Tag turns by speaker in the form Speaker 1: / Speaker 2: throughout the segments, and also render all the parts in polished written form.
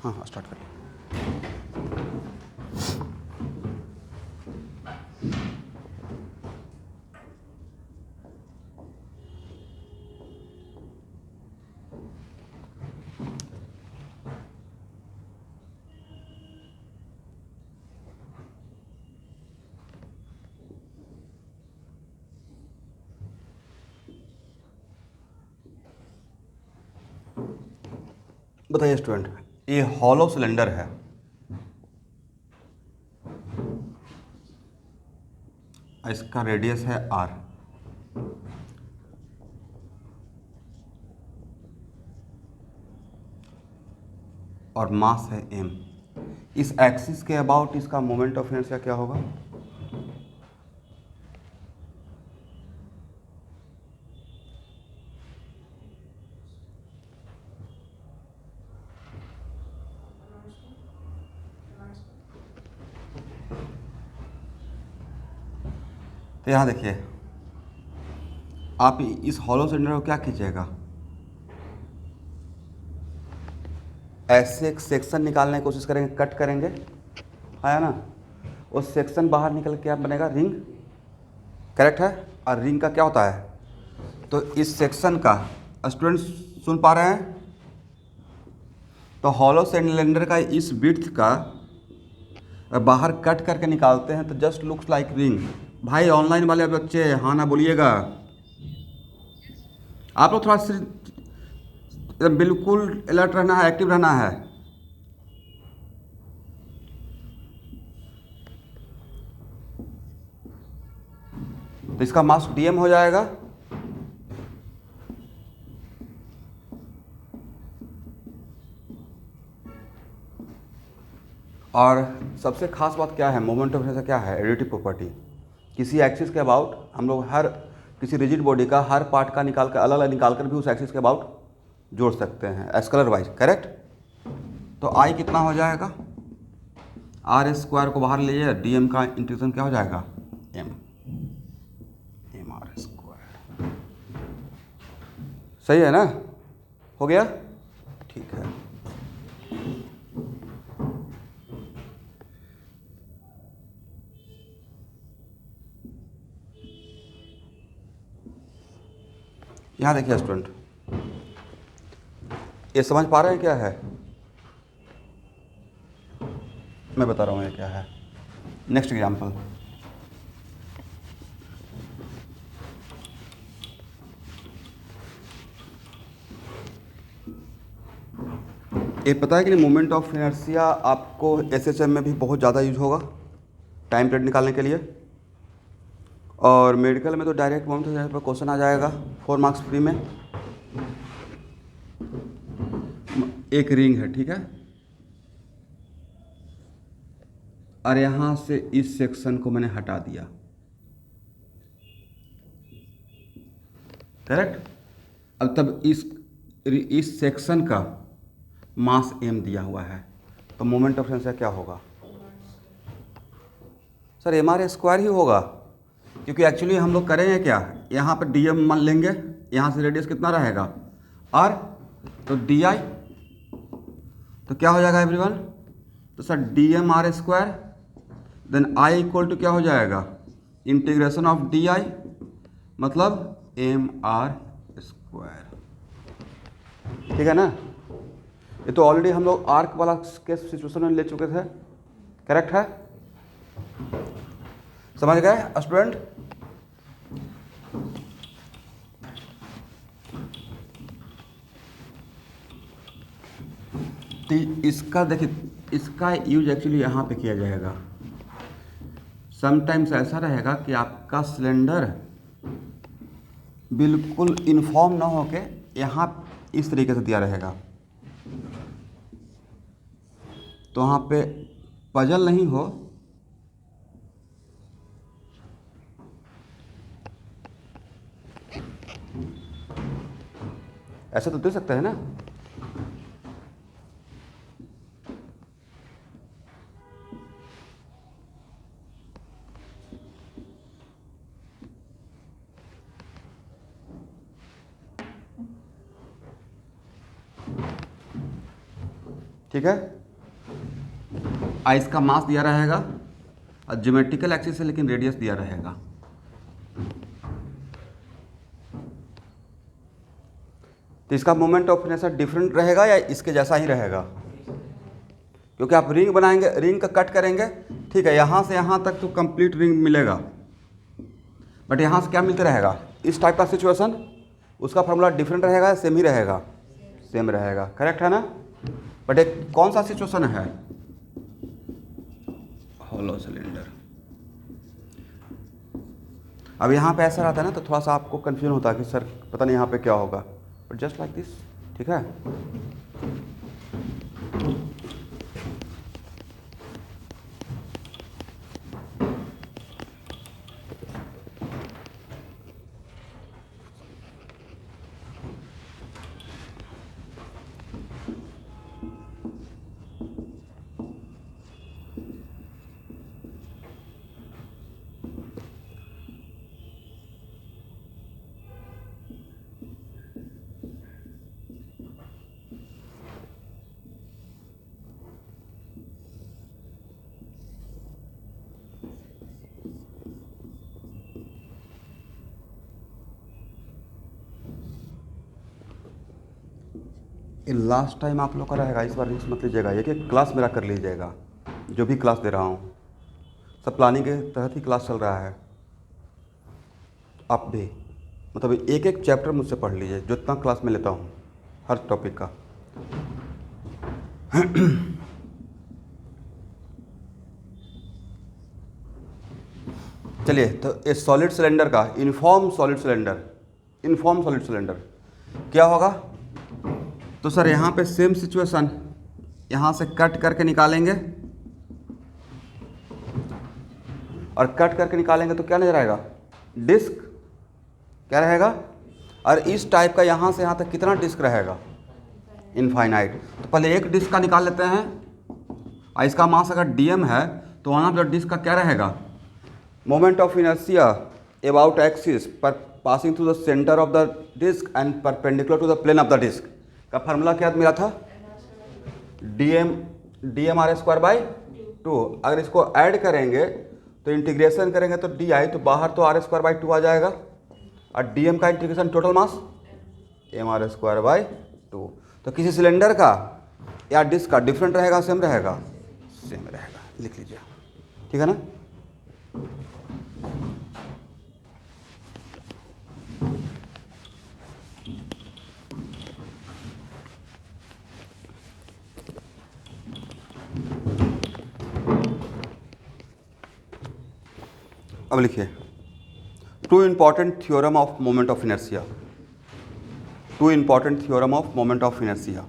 Speaker 1: हाँ हाँ स्टार्ट करिए। बताइए स्टूडेंट, ये हॉलो सिलेंडर है। इसका रेडियस है r और मास है m। इस एक्सिस के अबाउट इसका मोमेंट ऑफ इनर्शिया क्या होगा? तो यहाँ देखिए, आप इस हॉलो सिलेंडर को क्या खींचेगा, ऐसे एक सेक्शन निकालने की कोशिश करेंगे, कट करेंगे, है ना। उस सेक्शन बाहर निकल के क्या बनेगा, रिंग। करेक्ट है। और रिंग का क्या होता है, तो इस सेक्शन का, स्टूडेंट सुन पा रहे हैं, तो हॉलो सिलेंडर का इस विड्थ का बाहर कट करके निकालते हैं तो जस्ट लुक्स लाइक रिंग। भाई ऑनलाइन वाले बच्चे हाँ ना बोलिएगा, आप लोग थोड़ा बिल्कुल अलर्ट रहना है, एक्टिव रहना है। तो इसका मास डीएम हो जाएगा। और सबसे खास बात क्या है, मोमेंट ऑफ इनर्शिया क्या है, एडिटिव प्रॉपर्टी। किसी एक्सिस के अबाउट हम लोग हर किसी रिजिड बॉडी का हर पार्ट का निकाल कर, अलग अलग निकाल कर भी उस एक्सिस के अबाउट जोड़ सकते हैं स्केलर वाइज। करेक्ट। तो आई कितना हो जाएगा, आर स्क्वायर को बाहर लीजिए, डी एम का इंटीग्रेशन क्या हो जाएगा, एम आर स्क्वायर। सही है ना, हो गया, ठीक है। यहाँ देखिए स्टूडेंट, ये समझ पा रहे हैं क्या है, मैं बता रहा हूँ ये क्या है। नेक्स्ट एग्जाम्पल, ये पता है कि नहीं, मोमेंट ऑफ इनर्शिया आपको एसएचएम में भी बहुत ज़्यादा यूज होगा टाइम पीरियड निकालने के लिए, और मेडिकल में तो डायरेक्ट मोमेंट ऑफ इनर्शिया पर क्वेश्चन आ जाएगा 4 मार्क्स फ्री में। एक रिंग है, ठीक है, और यहाँ से इस सेक्शन को मैंने हटा दिया। करेक्ट। अब तब इस सेक्शन का मास m दिया हुआ है, तो मोमेंट ऑफ इनर्शिया क्या होगा सर, एम आर स्क्वायर ही होगा, क्योंकि एक्चुअली हम लोग करेंगे क्या, यहाँ पर डी एम मान लेंगे, यहाँ से रेडियस कितना रहेगा r, तो डी आई, तो क्या हो जाएगा एवरीवन, तो sir D M R square, then I equal to क्या हो जाएगा, इंटीग्रेशन ऑफ डी आई, मतलब एम आर स्क्वायर। ठीक है ना। ये तो ऑलरेडी हम लोग आर्क वाला के सिचुएशन में ले चुके थे। करेक्ट है, समझ गए स्टूडेंट। तो इसका देखिए, इसका यूज एक्चुअली यहाँ पे किया जाएगा। समटाइम्स ऐसा रहेगा कि आपका सिलेंडर बिल्कुल इन्फॉर्म ना होके यहाँ इस तरीके से दिया रहेगा, तो वहाँ पे पजल नहीं हो, ऐसा तो दे सकते हैं ना। ठीक है। इसका मास दिया रहेगा और ज्योमेट्रिकल एक्सिस है लेकिन रेडियस दिया रहेगा। तो इसका मोमेंट ऑफ इनर्शिया डिफरेंट रहेगा या इसके जैसा ही रहेगा? क्योंकि आप रिंग बनाएंगे, रिंग का कट करेंगे, ठीक है, यहाँ से यहाँ तक तो कंप्लीट रिंग मिलेगा, बट यहाँ से क्या मिलते रहेगा? इस टाइप का सिचुएशन, उसका फॉर्मूला डिफरेंट रहेगा या सेम ही रहेगा? सेम रहेगा, करेक्ट है ना। बट एक कौन सा सिचुएशन है? Hollow cylinder. अब यहाँ पे ऐसा रहता है ना तो थोड़ा सा आपको कंफ्यूजन होता है कि सर पता नहीं यहाँ पे क्या होगा, बट जस्ट लाइक दिस, ठीक है। लास्ट टाइम आप लोग का रहेगा, इस बार रिस्क मत लीजिएगा, ये कि क्लास मेरा कर लीजिएगा, जो भी क्लास दे रहा हूँ सब प्लानिंग के तहत ही क्लास चल रहा है। आप भी मतलब एक एक चैप्टर मुझसे पढ़ लीजिए, जितना क्लास में लेता हूँ हर टॉपिक का। चलिए, तो ये सॉलिड सिलेंडर का यूनिफॉर्म सॉलिड सिलेंडर क्या होगा? तो सर यहाँ पे सेम सिचुएशन, यहाँ से कट करके निकालेंगे और कट करके निकालेंगे तो क्या नजर आएगा? डिस्क क्या रहेगा? और इस टाइप का यहाँ से यहाँ तक कितना डिस्क रहेगा? इनफाइनाइट। तो पहले एक डिस्क का निकाल लेते हैं, और इसका मास अगर डीएम है तो वहाँ पर डिस्क का क्या रहेगा? Moment of inertia about axis पर passing through the centre of the disc and perpendicular to the plane of the disc का फार्मूला क्या मिला था? D M R square by 2। अगर इसको ऐड करेंगे तो इंटीग्रेशन करेंगे तो डी आई, तो बाहर तो आर स्क्वायर बाई 2 आ जाएगा, और डी एम का integration total mass M R square by 2। तो किसी सिलेंडर का या डिस्क का डिफरेंट रहेगा, सेम रहेगा? सेम रहेगा, लिख लीजिए, ठीक है ना। अब लिखिए, two important theorem of moment of inertia. Two important theorem of moment of inertia.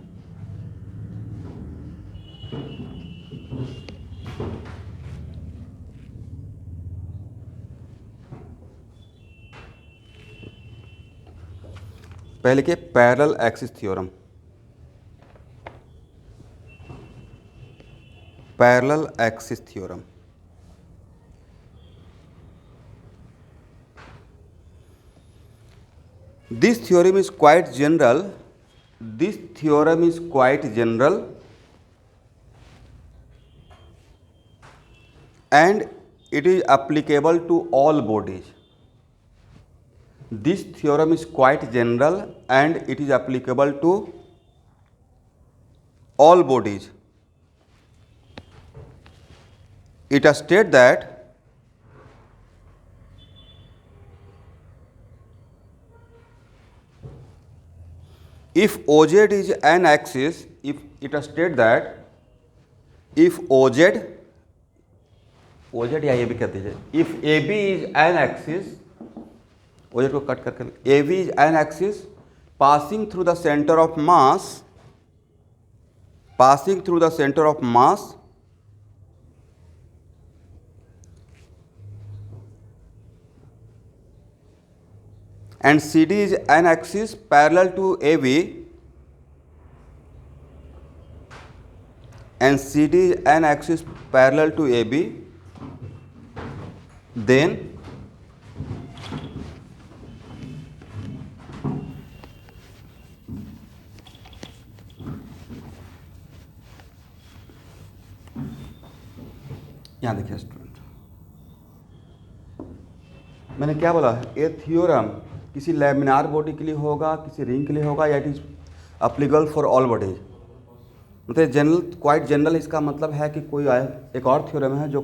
Speaker 1: पहले के parallel axis theorem. Parallel axis theorem, this theorem is quite general. This theorem is quite general and it is applicable to all bodies. This theorem is quite general and it is applicable to all bodies. It states that if OZ is an axis, if it states that if OZ या AB कहते हैं, if AB is an axis, OZ को cut करके AB is an axis passing through the center of mass, and CD is an axis parallel to AB, and CD is an axis parallel to AB, then यहाँ देखिए student, मैंने क्या बोला, ये theorem किसी laminar body के लिए होगा, किसी रिंग के लिए होगा, या it is applicable for all bodies. मतलब जनरल, क्वाइट जनरल इसका मतलब है कि कोई एक और थ्योरम है जो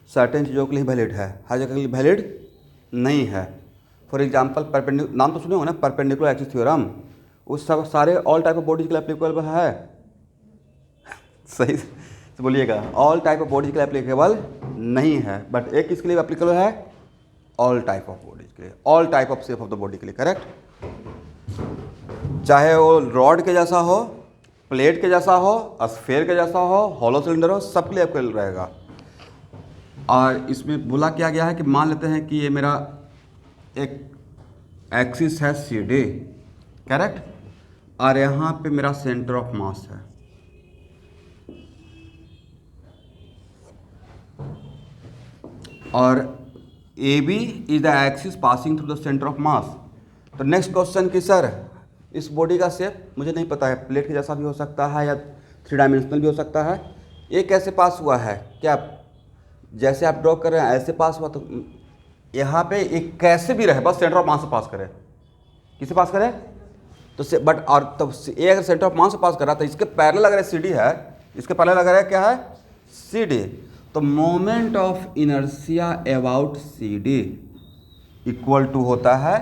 Speaker 1: सर्टेन चीज़ों के लिए वैलिड है, हर जगह के लिए वैलिड नहीं है। फॉर एग्जांपल परपेंडिकुलर, नाम तो सुने हो ना, परपेंडिकुलर एक्सिस थ्योरम, उस सब सारे ऑल टाइप ऑफ बॉडीज के लिए एप्लीकेबल है। सही से बोलिएगा, ऑल टाइप ऑफ बॉडीज के लिए एप्लीकेबल नहीं है, बट एक किसके लिए एप्लीकेबल है, ऑल टाइप ऑफ बॉडीज के लिए, all type of shape of the body के लिए, करेक्ट। चाहे वो रॉड के जैसा हो, प्लेट के जैसा हो, स्फेयर के जैसा हो, हॉलो सिलेंडर हो, सबके लिए एप्लीकेबल रहेगा। और इसमें बोला क्या गया है कि मान लेते हैं कि ये मेरा एक एक्सिस है सी डी, करेक्ट, और यहाँ पे मेरा सेंटर ऑफ मास है, और A B is the axis passing through the centre of mass. तो नेक्स्ट क्वेश्चन कि सर इस बॉडी का शेप मुझे नहीं पता है, प्लेट के जैसा भी हो सकता है या 3 डायमेंशनल भी हो सकता है, ये कैसे पास हुआ है, क्या जैसे आप ड्रॉ कर रहे हैं ऐसे पास हुआ? तो यहाँ पे एक कैसे भी रहे, बस सेंटर ऑफ मास से पास करे, किसे पास करे तो से, बट और तब ये अगर सेंटर ऑफ मास से पास कर रहा तो इसके पैरेलल अगर सी डी है, इसके पैरेलल अगर है क्या है, सी डी, तो moment of inertia about C D equal to होता है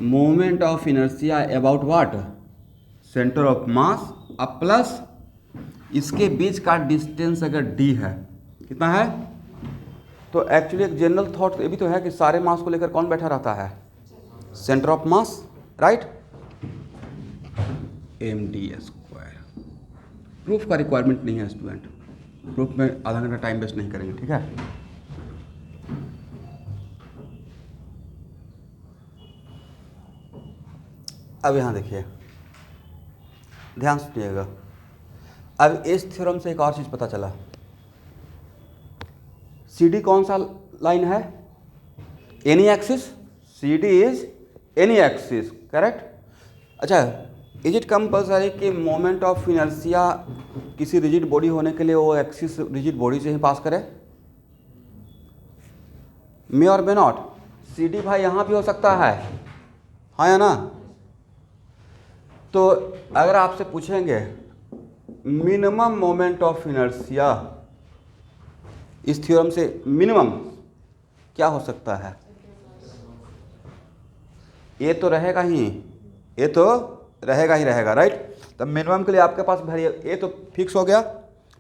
Speaker 1: moment of inertia about what, centre of mass, अब प्लस इसके बीच का डिस्टेंस अगर डी है, कितना है। तो एक्चुअली एक जनरल थॉट ये भी तो है कि सारे मास को लेकर कौन बैठा रहता है, centre of mass, right, M D square. Proof का रिक्वायरमेंट नहीं है स्टूडेंट, प्रूफ में आधा घंटा टाइम वेस्ट नहीं करेंगे, ठीक है। अब यहाँ देखिए, ध्यान से सुनिएगा, अब इस थ्योरम से एक और चीज़ पता चला, सी डी कौन सा लाइन है, any axis, C D is any axis, correct. अच्छा, इज इट कंपल्सरी कि मोमेंट ऑफ इनर्शिया किसी रिजिड बॉडी होने के लिए वो एक्सिस रिजिड बॉडी से ही पास करे, मे और मे नॉट। सी डी भाई यहाँ भी हो सकता है, हाँ या ना। तो अगर आपसे पूछेंगे मिनिमम मोमेंट ऑफ इनर्शिया इस थ्योरम से मिनिमम क्या हो सकता है, ये तो रहेगा ही, ये तो रहेगा ही रहेगा, राइट। तब मिनिमम के लिए आपके पास वेरिएबल, ये तो फिक्स हो गया,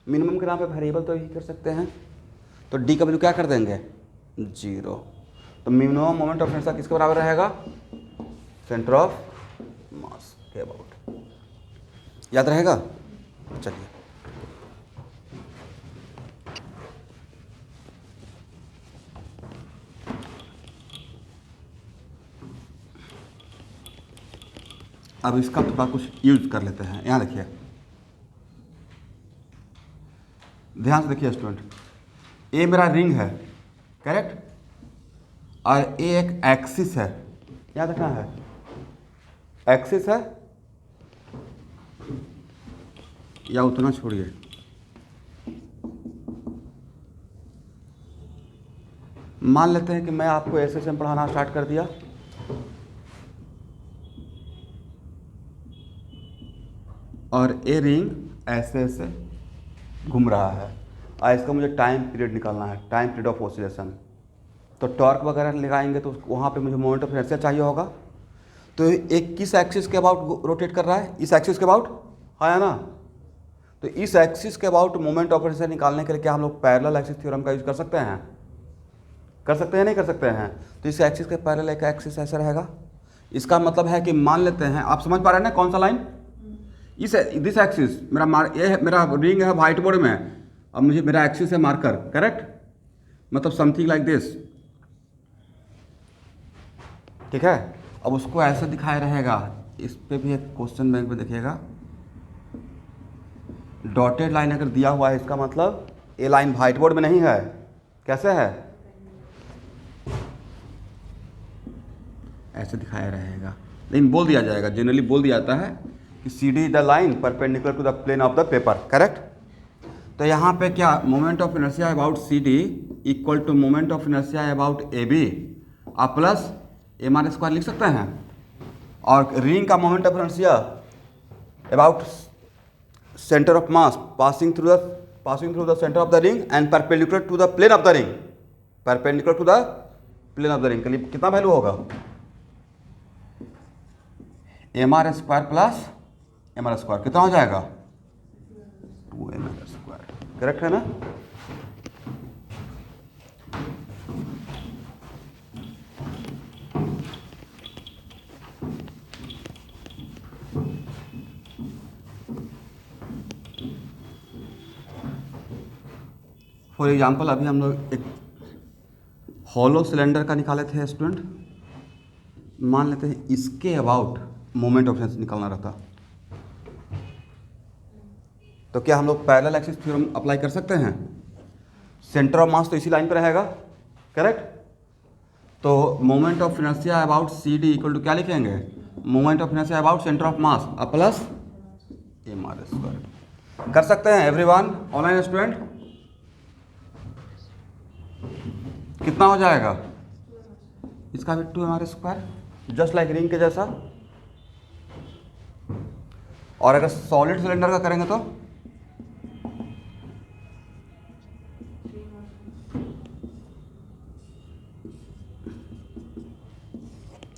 Speaker 1: मिनिमम के नाम पे वेरिएबल तो ही कर सकते हैं, तो डी का वैल्यू क्या कर देंगे, 0। तो मिनिमम मोमेंट ऑफ इनर्शिया किसके बराबर रहेगा, सेंटर ऑफ मास के अबाउट, याद रहेगा। चलिए अब इसका थोड़ा कुछ यूज कर लेते हैं। यहाँ देखिए, ध्यान से देखिए स्टूडेंट, ये मेरा रिंग है, करेक्ट, और ये एक एक्सिस है, याद रखना है, एक्सिस है, या उतना छोड़िए, मान लेते हैं कि मैं आपको ऐसे से पढ़ाना स्टार्ट कर दिया, और ए रिंग ऐसे ऐसे घूम रहा है, और इसका मुझे टाइम पीरियड निकालना है, टाइम पीरियड ऑफ ऑसिलेशन। तो टॉर्क वगैरह लगाएंगे तो वहाँ पे मुझे मोमेंट ऑफ इनर्शिया चाहिए होगा। तो एक किस एक्सिस के अबाउट रोटेट कर रहा है, इस एक्सिस के अबाउट, हाँ या ना। तो इस एक्सिस के अबाउट मोमेंट ऑफ इनर्शिया निकालने के लिए क्या हम लोग पैरेलल एक्सिस थ्योरम का यूज कर सकते हैं, कर सकते हैं नहीं कर सकते हैं। तो इस एक्सिस के पैरेलल एक एक्सिस ऐसा रहेगा, इसका मतलब है कि मान लेते हैं, आप समझ पा रहे हैं ना कौन सा लाइन, इस दिस एक्सिस मेरा ये मेरा रिंग है व्हाइट बोर्ड में, अब मुझे मेरा एक्सिस है मार्कर, करेक्ट, मतलब समथिंग लाइक दिस, ठीक है। अब उसको ऐसा दिखाया रहेगा, इस पे भी एक क्वेश्चन बैंक में देखिएगा, डॉटेड लाइन अगर दिया हुआ है, इसका मतलब ये लाइन व्हाइट बोर्ड में नहीं है, कैसे है, ऐसे दिखाया रहेगा, लेकिन बोल दिया जाएगा, जनरली बोल दिया जाता है कि C D is the line perpendicular to the plane of the paper, correct. तो यहाँ पे क्या moment of inertia about C D equal to moment of inertia about A B आप प्लस एम आर स्क्वायर लिख सकते हैं। और ring का moment of inertia about centre of mass passing through the centre of the ring and perpendicular to the plane of the ring, perpendicular to the plane of the ring के लिए कितना value होगा, M R square plus M R square कितना हो जाएगा, 2ml square. Correct है ना। For example अभी हम लोग एक हॉलो सिलेंडर का निकाले थे स्टूडेंट, मान लेते हैं इसके अबाउट मोमेंट ऑफ इनर्शिया निकालना रहता, तो क्या हम लोग पैरेलल एक्सिस थ्योरम अप्लाई कर सकते हैं। सेंटर ऑफ मास तो इसी लाइन पर रहेगा, करेक्ट। तो moment of inertia about C D equal to क्या लिखेंगे, moment of inertia about centre of mass plus M R square. कर सकते हैं एवरीवन ऑनलाइन स्टूडेंट। कितना हो जाएगा, इसका भी 2mr square just like ring के जैसा। और अगर सॉलिड सिलेंडर का करेंगे तो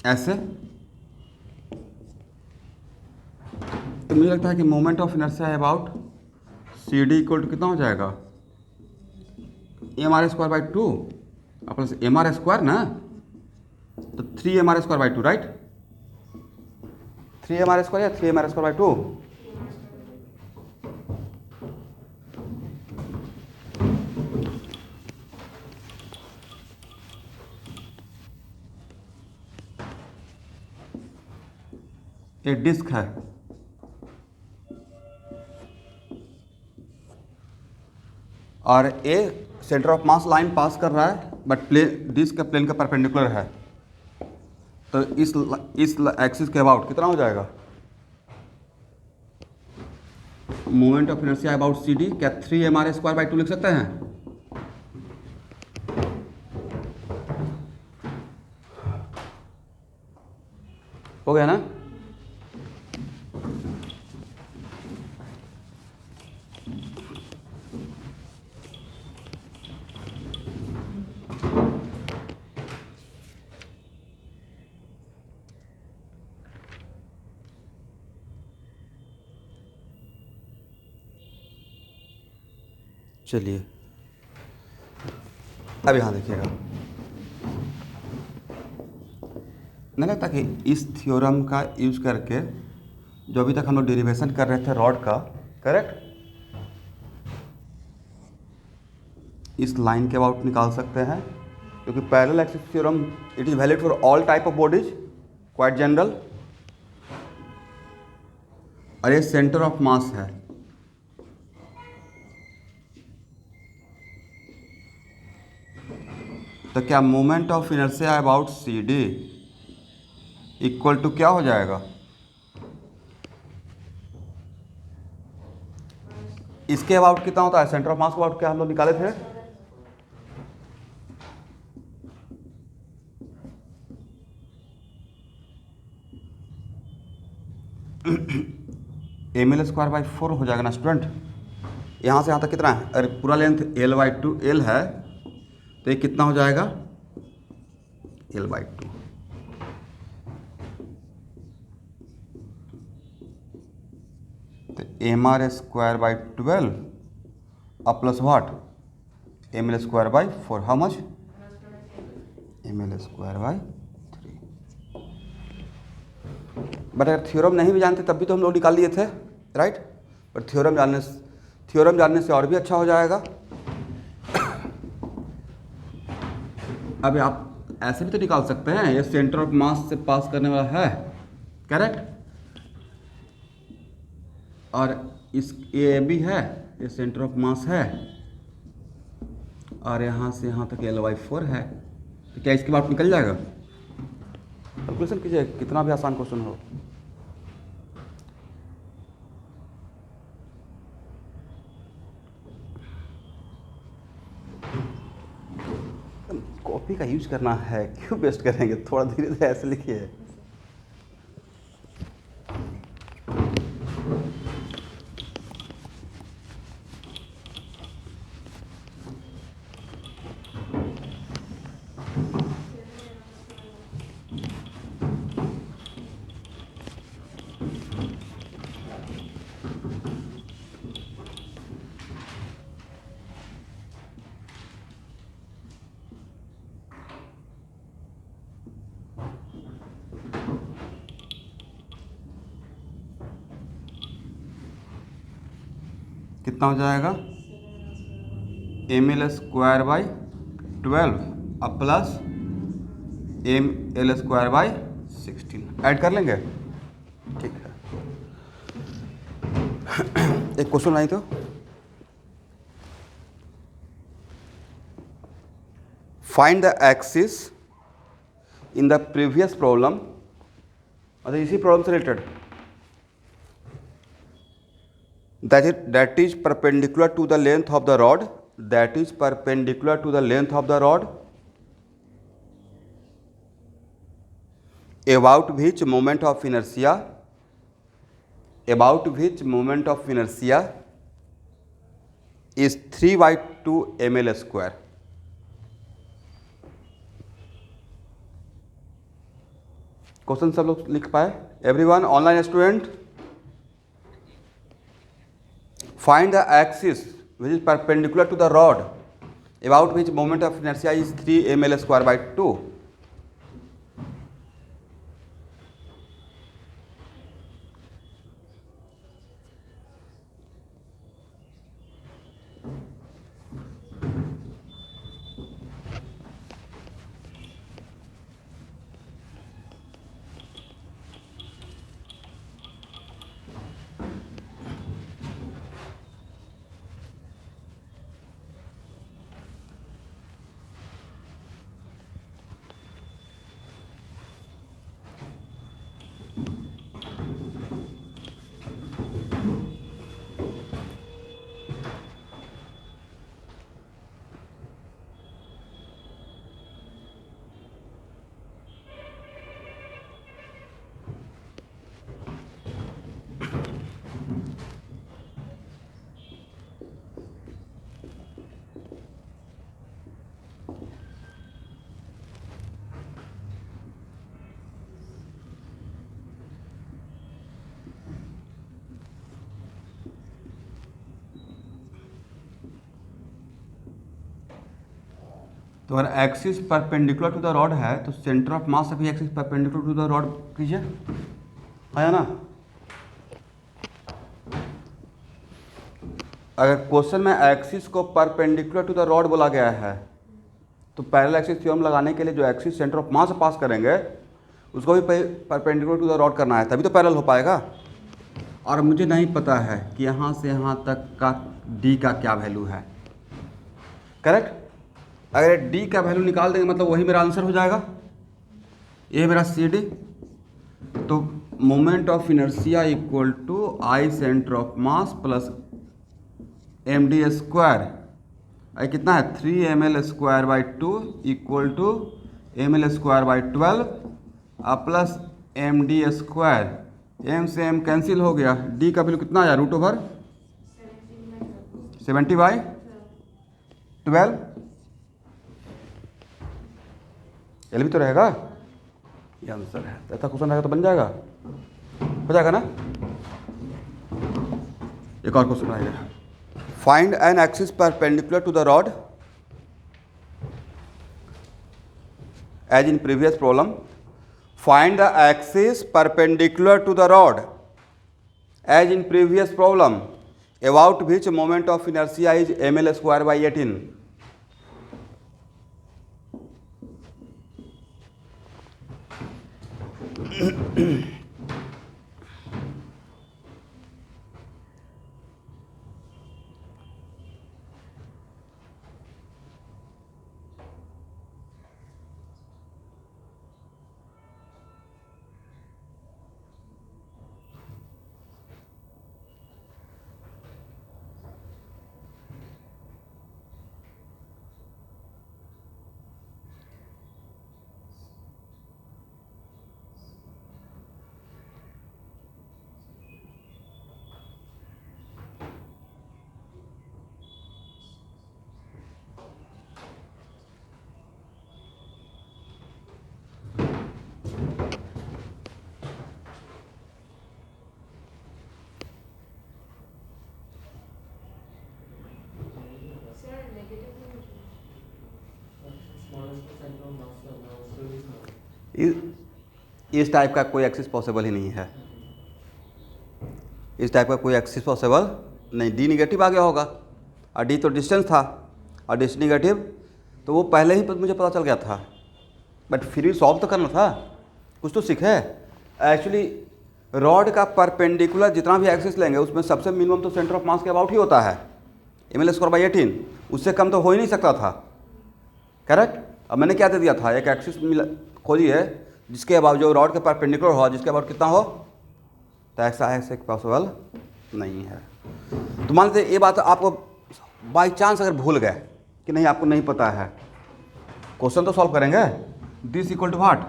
Speaker 1: ऐसे। तो मुझे लगता है कि moment of inertia about C D equal to कितना हो जाएगा, M R square by 2 plus M R square ना, तो 3mr square by 2 right, 3mr square या 3mr स्क्वायर बाई 2। एक डिस्क है, और a centre of mass line pass कर रहा है बट प्लेन डिस्क का प्लेन का परपेंडिकुलर है, तो इस एक्सिस के अबाउट कितना हो जाएगा, moment of inertia about C D क्या 3mr स्क्वायर बाई 2 लिख सकते हैं। हो गया ना। चलिए अब यहाँ देखिएगा, नहीं लगता कि इस थ्योरम का यूज करके जो अभी तक हम लोग डेरिवेशन कर रहे थे रॉड का, करेक्ट, इस लाइन के अबाउट निकाल सकते हैं, क्योंकि parallel axis theorem it is valid for all type of bodies, quite general. और ये सेंटर ऑफ मास है, तो क्या moment of inertia about C D equal to क्या हो जाएगा, इसके अबाउट कितना होता है, सेंटर ऑफ मास के अबाउट क्या हम लोग निकाले थे, ml स्क्वायर बाई 4 हो जाएगा ना स्टूडेंट। यहाँ से यहाँ तक कितना है, अरे पूरा लेंथ l/2 l है, तो ये कितना हो जाएगा l/2। तो mr स्क्वायर बाई 12 अब plus what ml square by 4, how much, ml square by 3। But अगर थ्योरम नहीं भी जानते तब भी तो हम लोग निकाल लिए थे, राइट। बट थ्योरम जानने से और भी अच्छा हो जाएगा। अब आप ऐसे भी तो निकाल सकते हैं, ये सेंटर ऑफ मास से पास करने वाला है, करेक्ट, और इस ए बी है, ये सेंटर ऑफ मास है, और यहाँ से यहाँ तक l/4 है, तो क्या इसके बाद निकल जाएगा। कैलकुलेशन कीजिए, कितना भी आसान क्वेश्चन हो। कॉपी का यूज करना है, क्यों वेस्ट करेंगे, थोड़ा धीरे धीरे ऐसे लिखिए। कितना हो जाएगा, ml²/12 अब प्लस ml²/16 ऐड कर लेंगे। ठीक है, एक क्वेश्चन आई तो find the axis in the previous problem, मतलब इसी प्रॉब्लम से related, that is perpendicular to the length of the rod, that is perpendicular to the length of the rod, about which moment of inertia is 3/2 ml²। Question सब लोग लिख पाए? Everyone, online student, find the axis which is perpendicular to the rod about which moment of inertia is 3 ml²/2। तो अगर axis perpendicular to the rod है तो centre of mass भी axis perpendicular to the rod कीजिए, है ना। अगर question में एक्सिस को परपेंडिकुलर टू द रॉड बोला गया है तो पैरेलल एक्सिस थ्योरम लगाने के लिए जो एक्सिस सेंटर ऑफ मास पास करेंगे उसको भी परपेंडिकुलर टू द रॉड करना है, तभी तो पैरेलल हो पाएगा। और मुझे नहीं पता है कि यहाँ से यहाँ तक का डी का क्या वैल्यू है, करेक्ट। अगर डी का वैल्यू निकाल देंगे मतलब वही मेरा आंसर हो जाएगा, ये मेरा सी डी। तो moment of inertia equal to I centre of mass plus M D square, I कितना है 3ml²/2 equal to ml²/12 plus M D square, M से एम कैंसिल हो गया, डी का वैल्यू कितना आया √70/12, एल भी तो रहेगा, ये आंसर है। ऐसा क्वेश्चन रहेगा तो बन जाएगा, हो जाएगा ना। एक और क्वेश्चन आएगा, find an axis perpendicular to the rod as in previous problem, find the axis perpendicular to the rod as in previous problem about which moment of inertia is ml²/18। इस टाइप का कोई axis possible ही नहीं है, इस type का कोई axis possible नहीं। D negative आ गया होगा और डी तो डिस्टेंस था और डिस्टेंस निगेटिव, तो वो पहले ही मुझे पता चल गया था, बट फिर भी सॉल्व तो करना था, कुछ तो सीखे। एक्चुअली रॉड का परपेंडिकुलर जितना भी एक्सिस लेंगे उसमें सबसे मिनिमम तो सेंटर ऑफ मास के अबाउट ही होता है, mL²/18, उससे कम तो हो ही नहीं सकता था, करेक्ट। अब मैंने क्या दे दिया था, एक एक्सिस खोजिए जिसके अबाउट, जो रॉड के परपेंडिकुलर हो, जिसके अबाउट कितना हो, तो ऐसा एक पॉसिबल नहीं है। तो मान लीजिए ये बात आपको बाई चांस अगर भूल गए कि नहीं, आपको नहीं पता है, क्वेश्चन तो सॉल्व करेंगे। This equal to what,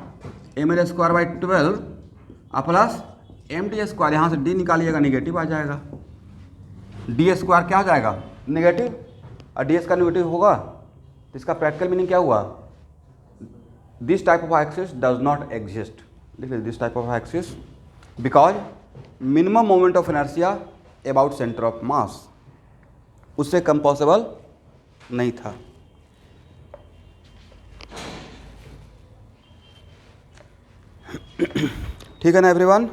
Speaker 1: mL²/12 plus md², यहाँ से d निकालिएगा निगेटिव आ जाएगा, d² क्या आ जाएगा, नेगेटिव, और ds का नेगेटिव होगा तो इसका प्रैक्टिकल मीनिंग क्या हुआ, this type of axis does not exist. लिख लीजिए, this type of axis because minimum moment of inertia about centre of मास, उससे कम पॉसिबल नहीं था। ठीक है ना एवरीवन।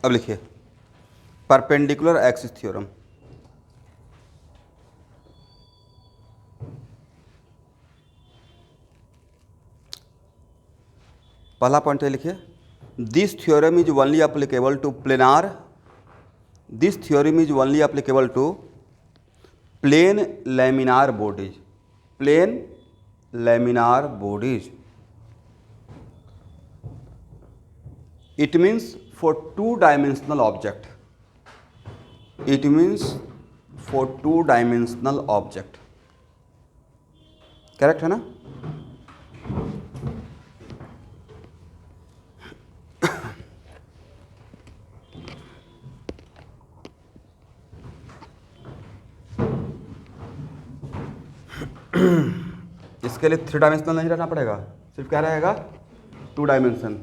Speaker 1: अब लिखिए परपेंडिकुलर एक्सिस थ्योरम। पहला पॉइंट है, लिखिए this theorem is only applicable to planar, this theorem is only applicable to plane laminar bodies, plane laminar bodies. It means for two-dimensional object, it means for two-dimensional object, correct है ना। इसके लिए 3 dimensional नहीं रहना पड़ेगा, सिर्फ क्या रहेगा, 2 डायमेंशन।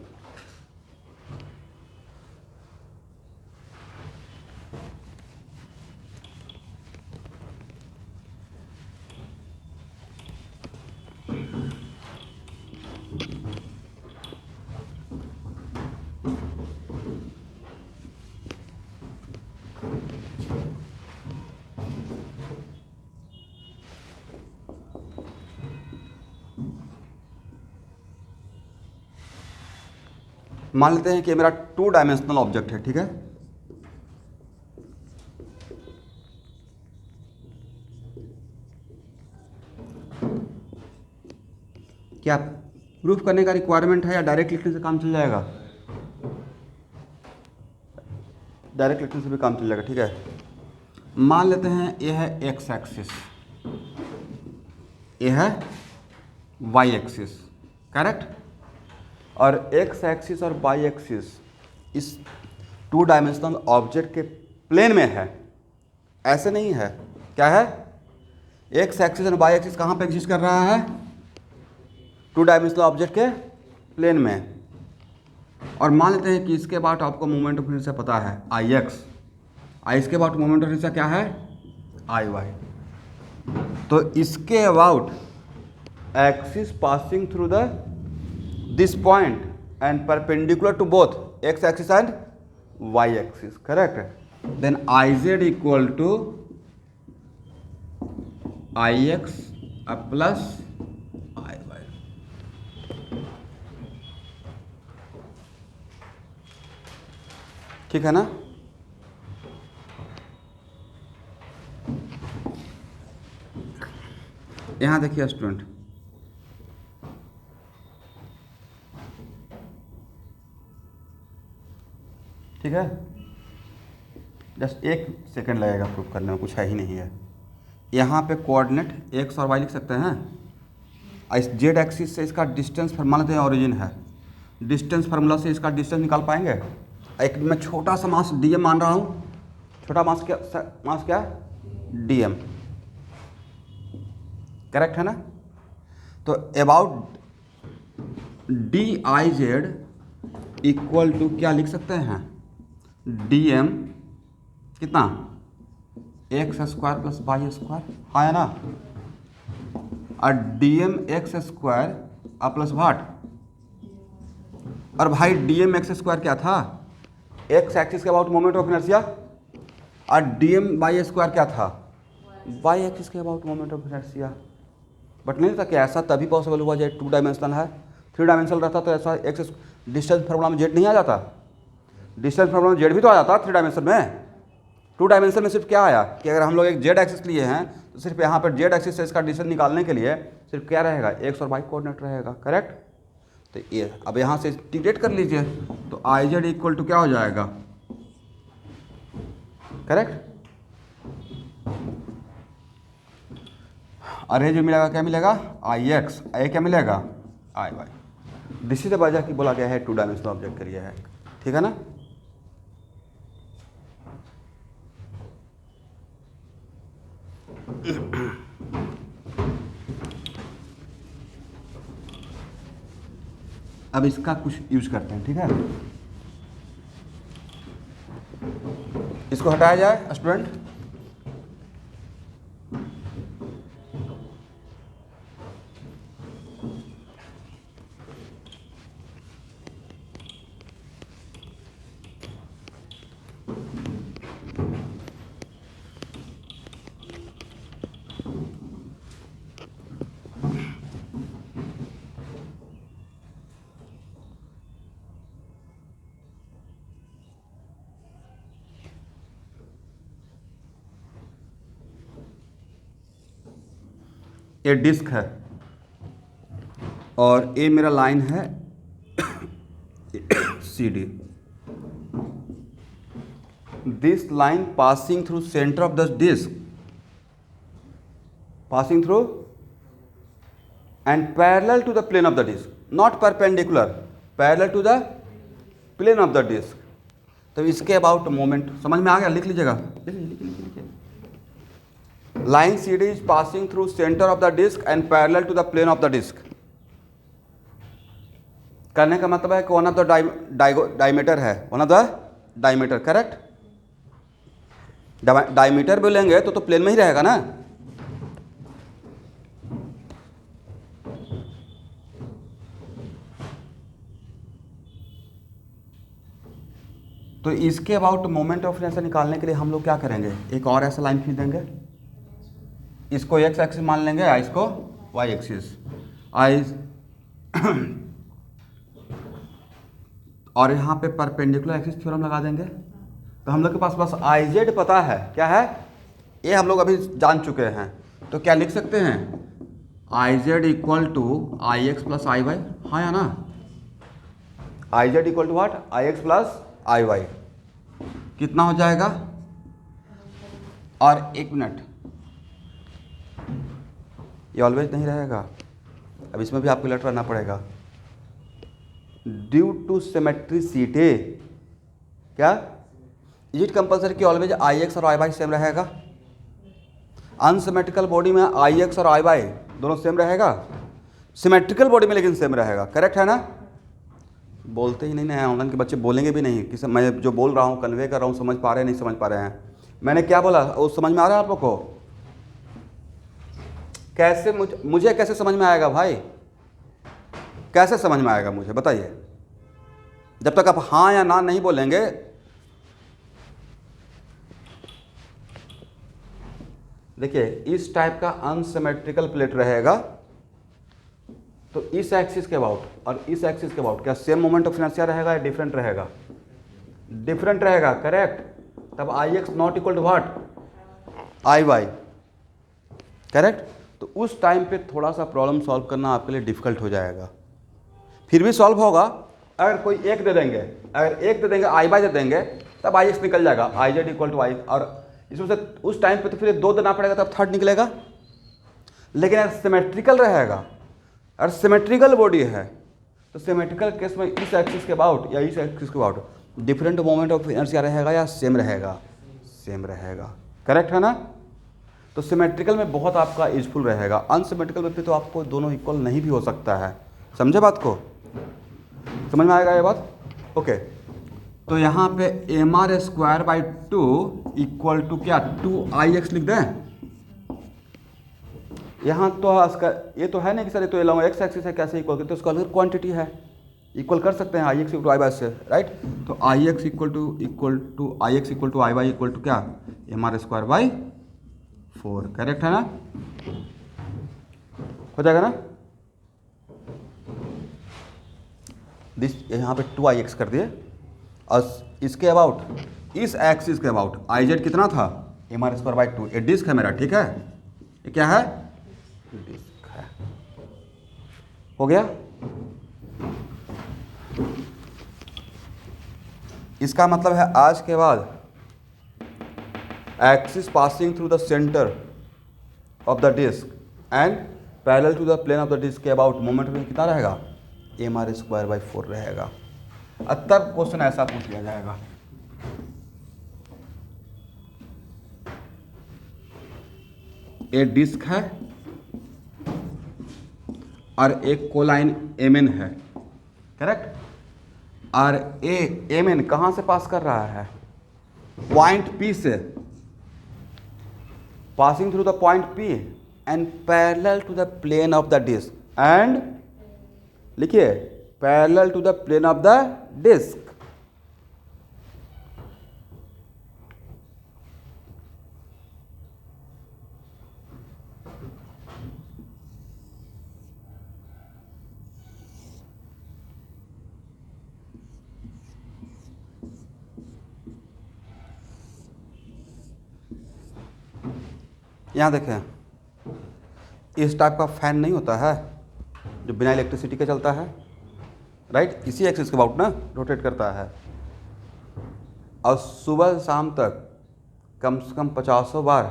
Speaker 1: मान लेते हैं कि मेरा 2 डायमेंशनल ऑब्जेक्ट है, ठीक है। क्या प्रूफ करने का रिक्वायरमेंट है या डायरेक्ट लिखने से काम चल जाएगा, डायरेक्ट लिखने से भी काम चल जाएगा, ठीक है। मान लेते हैं ये है एक्स एक्सिस, ये है वाई एक्सिस, करेक्ट। और एक्स एक्सिस और वाई एक्सिस इस 2 डायमेंशनल ऑब्जेक्ट के प्लेन में है, ऐसे नहीं है। क्या है, एक्स एक्सिस और वाई एक्सिस कहाँ पे एग्जिस्ट कर रहा है, 2 डायमेंशनल ऑब्जेक्ट के प्लेन में। और मान लेते हैं कि इसके बाद आपको मोमेंट ऑफ इनर्शिया पता है आई एक्स, आई इसके बाद मोमेंट ऑफ इनर्शिया क्या है, आई वाई। तो इसके about axis passing through the this point and perpendicular to both x axis and y axis, correct. Then Iz equal to Ix plus Iy, ठीक है ना। यहाँ देखिए स्टूडेंट, ठीक है, जस्ट 1 सेकंड लगेगा प्रूफ करने में, कुछ है ही नहीं है। यहाँ पे कोऑर्डिनेट एक्स और वाई लिख सकते हैं, इस जेड एक्सिस से इसका डिस्टेंस मान लेते हैं ओरिजिन है, डिस्टेंस फार्मूला से इसका डिस्टेंस निकाल पाएंगे। एक मैं छोटा सा मास डी मान रहा हूँ छोटा मास क्या है, dm, करेक्ट है ना। तो अबाउट dIz इक्वल टू क्या लिख सकते हैं, dm कितना, X square plus Y square, हाँ है ना, और dm X square plus what, और भाई dm एक्स स्क्वायर क्या था, एक्स एक्सिस के अबाउट मोमेंट ऑफ इनर्शिया, और dm वाई स्क्वायर क्या था, वाई एक्सिस के about moment of inertia. But नहीं था कि ऐसा तभी पॉसिबल हुआ जब 2 डायमेंशनल है, 3 डायमेंशनल रहता तो ऐसा एक्स डिस्टेंस फार्मूला में जेड नहीं आ जाता, डिस्टेंस फार्मूला में जेड भी तो आ जाता 3 डायमेंशन में। 2 डायमेंशन में सिर्फ क्या आया कि अगर हम लोग एक जेड एक्सिस लिए हैं तो सिर्फ यहाँ पर जेड एक्सिस से इसका डिस्टेंस निकालने के लिए सिर्फ क्या रहेगा, एक्स और वाई कोऑर्डिनेट रहेगा, करेक्ट। तो ये अब यहाँ से इंटीग्रेट कर लीजिए, तो आई जेड इक्वल टू क्या हो जाएगा, करेक्ट। अरे जो मिलेगा क्या मिलेगा, आई एक्स, आई क्या मिलेगा, आई वाई। दिस इज द वजह की बोला गया है 2 डायमेंशनल ऑब्जेक्ट के लिए है, ठीक है ना। अब इसका कुछ यूज करते हैं, ठीक है। इसको हटाया जाए स्टूडेंट, ये डिस्क है और ये मेरा लाइन है C D, this line passing through centre of the disc, passing through and parallel to the plane of the disc, not perpendicular, parallel to the plane of the disc. तो इसके about moment समझ में आ गया, लिख लीजिएगा, line C D is passing through centre of the disc and parallel to the plane of the disc. करने का मतलब है कि वन ऑफ द डायमीटर है, one of the diameter, correct. Diameter बोलेंगे तो प्लेन में ही रहेगा ना। तो इसके अबाउट मोमेंट ऑफ इनर्शिया निकालने के लिए हम लोग क्या करेंगे, एक और ऐसा लाइन खींच देंगे, इसको एक्स एक्सिस मान लेंगे, इसको वाई एक्सिस, आई और यहाँ पे परपेंडिकुलर एक्सिस थ्योरम लगा देंगे। तो हम लोग के पास बस आई जेड पता है, क्या है ये हम लोग अभी जान चुके हैं। तो क्या लिख सकते हैं, I Z equal to I X plus I Y, हाँ या ना, I Z equal to what, I X plus I Y, कितना हो जाएगा। और एक मिनट, ये ऑलवेज नहीं रहेगा, अब इसमें भी आपको लेटर करना पड़ेगा, ड्यू टू सिमेट्रिसिटी, क्या इज इट कंपल्सरी कि ऑलवेज आई एक्स और आई वाई सेम रहेगा। अनसिमेट्रिकल बॉडी में आई एक्स और आई वाई दोनों सेम रहेगा, सिमेट्रिकल बॉडी में लेकिन सेम रहेगा, करेक्ट है ना। बोलते ही नहीं ना, ऑनलाइन के बच्चे बोलेंगे भी नहीं कि मैं जो बोल रहा हूँ कन्वे कर रहा हूँ, समझ पा रहे हैं नहीं समझ पा रहे हैं। मैंने क्या बोला वो समझ में आ रहा है आप लोग को, कैसे मुझे कैसे समझ में आएगा भाई, कैसे समझ में आएगा मुझे बताइए। जब तक आप हाँ या ना नहीं बोलेंगे, देखिए इस टाइप का अनसिमेट्रिकल प्लेट रहेगा तो इस एक्सिस के अबाउट और इस एक्सिस के अबाउट क्या सेम मोमेंट ऑफ इनर्शिया रहेगा या डिफरेंट रहेगा, डिफरेंट रहेगा, करेक्ट। तब I X not equal to what, I Y, correct. तो उस टाइम पे थोड़ा सा प्रॉब्लम सॉल्व करना आपके लिए डिफिकल्ट हो जाएगा, फिर भी सॉल्व होगा। अगर कोई एक दे देंगे, अगर एक दे देंगे आई वाई दे देंगे, तब आई एक्स निकल जाएगा, आई जेड इक्वल टू आई, और इसमें से उस टाइम पे तो फिर 2 देना पड़ेगा तब थर्ड निकलेगा। लेकिन अगर सिमेट्रिकल रहेगा, अगर सिमेट्रिकल बॉडी है तो सिमेट्रिकल केस में इस एक्सिस के अबाउट या इस एक्सिस के about different moment of inertia रहेगा या सेम रहेगा, सेम रहेगा। करेक्ट है ना? तो सिमेट्रिकल में बहुत आपका यूजफुल रहेगा, अनसिमेट्रिकल में फिर तो आपको दोनों इक्वल नहीं भी हो सकता है। समझे बात को? समझ में आएगा ये बात? ओके। तो यहाँ पे M R square by 2 equal to क्या, 2IX लिख दें। यहाँ तो इसका ये तो है नहीं कि सर ये तो अलॉन्ग एक्स एक्सिस है, कैसे इक्वल करते, तो उसका अलग क्वांटिटी है, इक्वल कर सकते हैं IX इक्वल टू आई से, राइट? तो IX equal to IX equal to I equal to क्या, MR स्क्वायर बाई 4। करेक्ट है ना? हो जाएगा ना? दिस यहाँ पे 2IX कर दिए, और इसके अबाउट, इस एक्सिस के अबाउट IZ कितना था, MR स्क्वायर बाई 2। ये डिस्क है मेरा, ठीक है? ये क्या है? डिस्क है। हो गया? इसका मतलब है आज के बाद axis passing through the centre of the disc and parallel to the plane of the disc के अबाउट मोमेंट में कितना रहेगा, MR स्क्वायर बाई 4 रहेगा। अब तब क्वेश्चन ऐसा पूछ लिया जाएगा, एक डिस्क है और एक कोलाइन MN है, करेक्ट? और MN कहाँ से पास कर रहा है, पॉइंट P से, passing through the point P and parallel to the plane of the disc, and लिखिए parallel to the plane of the disc. यहाँ देखें, इस टाइप का फैन नहीं होता है जो बिना इलेक्ट्रिसिटी के चलता है, राइट? इसी एक्सिस के अबाउट ना रोटेट करता है, और सुबह शाम तक कम से कम 50 बार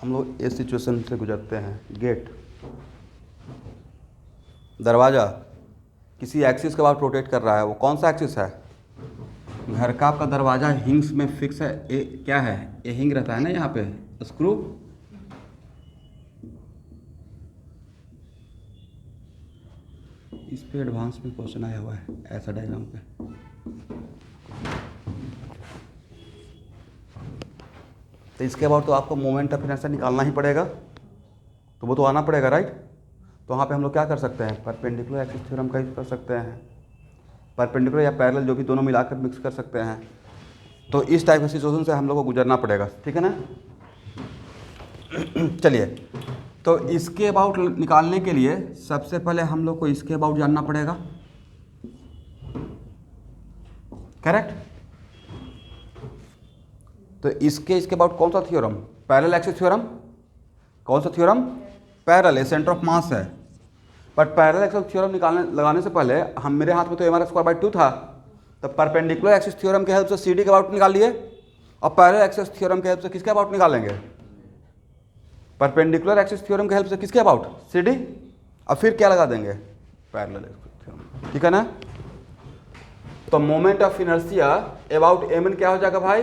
Speaker 1: हम लोग इस सिचुएशन से गुजरते हैं। गेट, दरवाज़ा किसी एक्सिस के अबाउट रोटेट कर रहा है, वो कौन सा एक्सिस है? घर का आपका दरवाज़ा हिंग्स में फिक्स है, क्या है, ये हिंग रहता है ना यहाँ पे, स्क्रू। इस पे एडवांस में क्वेश्चन आया हुआ है ऐसा डायग्राम पे। तो इसके बाद तो आपको मोमेंट ऑफ इनर्शिया निकालना ही पड़ेगा, तो वो तो आना पड़ेगा, राइट? तो वहाँ पे हम लोग क्या कर सकते हैं, परपेंडिकुलर एक्सिस थ्योरम का यूज कर सकते हैं, परपेंडिकुलर या पैरेलल जो भी दोनों मिलाकर मिक्स कर सकते हैं। तो इस टाइप की सिचुएशन से हम लोग को गुजरना पड़ेगा, ठीक है ना? चलिए, तो इसके अबाउट निकालने के लिए सबसे पहले हम लोग को इसके अबाउट जानना पड़ेगा, करेक्ट? तो इसके अबाउट कौन सा थ्योरम, पैरेलल एक्सिस थ्योरम। कौन सा theorem? Parallel, centre of mass है। बट पैरेलल एक्सिस थ्योरम लगाने से पहले हम, मेरे हाथ में तो MR स्क्वायर बाई 2 था, तो परपेंडिकुलर एक्सिस थ्योरम के हेल्प से CD के अबाउट निकाल लिए, और पैरेलल एक्सिस थ्योरम के हेल्प से किसके अबाउट निकालेंगे, परपेंडिकुलर एक्सिस थ्योरम के हेल्प से किसके अबाउट, CD, और फिर क्या लगा देंगे, पैरेलल एक्सिस थ्योरम, ठीक है ना? तो moment of inertia about MN क्या हो जाएगा भाई?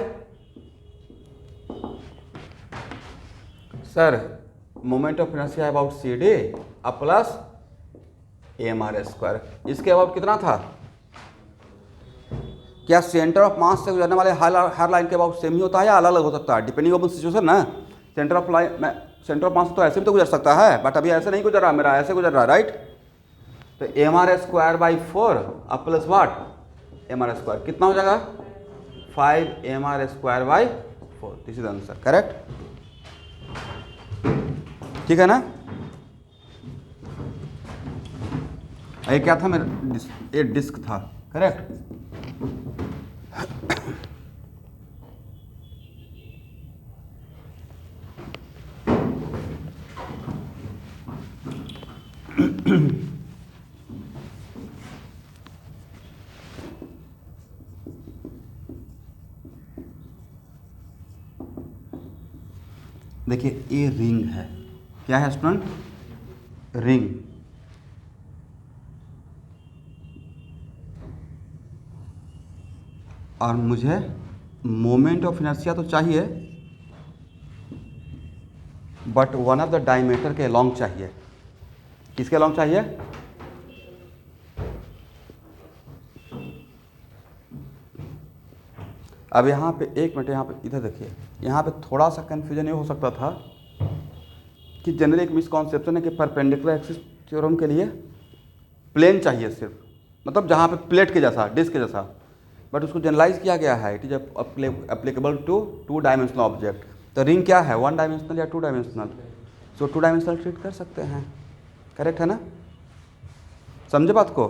Speaker 1: Sir moment of inertia about CD अब प्लस MR स्क्वायर। इसके अबाउट कितना था? क्या सेंटर ऑफ मास से गुजरने वाले हर लाइन के अबाउट सेम ही होता है या अलग अलग हो सकता है, डिपेंडिंग ऑन सिचुएशन ना। सेंटर ऑफ मास तो ऐसे भी तो गुजर सकता है, बट अभी ऐसे नहीं गुजर रहा, मेरा ऐसे गुजर रहा, राइट? तो MR स्क्वायर बाई 4 अब प्लस वाट, MR स्क्वायर कितना हो जाएगा, 5 MR square by 4। This is answer, correct? ठीक है ना? ये क्या था, मेरा ये डिस्क था, करेक्ट? देखिए ये रिंग है, क्या है स्टूडेंट, रिंग। और मुझे मोमेंट ऑफ इनर्शिया तो चाहिए, but one of the diameter के लॉन्ग चाहिए। किसके लॉन्ग चाहिए? अब यहाँ पे एक मिनट, यहाँ पे इधर देखिए, यहाँ पे थोड़ा सा कन्फ्यूजन ये हो सकता था कि जनरल एक मिसकॉन्सेप्शन है कि परपेंडिकुलर एक्सिस थ्योरम के लिए प्लेन चाहिए सिर्फ, मतलब जहाँ पे प्लेट के जैसा, डिस्क के जैसा, बट उसको जनरलाइज किया गया है, it is applicable to two dimensional object. तो रिंग क्या है, वन डायमेंशनल या two dimensional? So two dimensional treat कर सकते हैं, करेक्ट है ना? समझे बात को?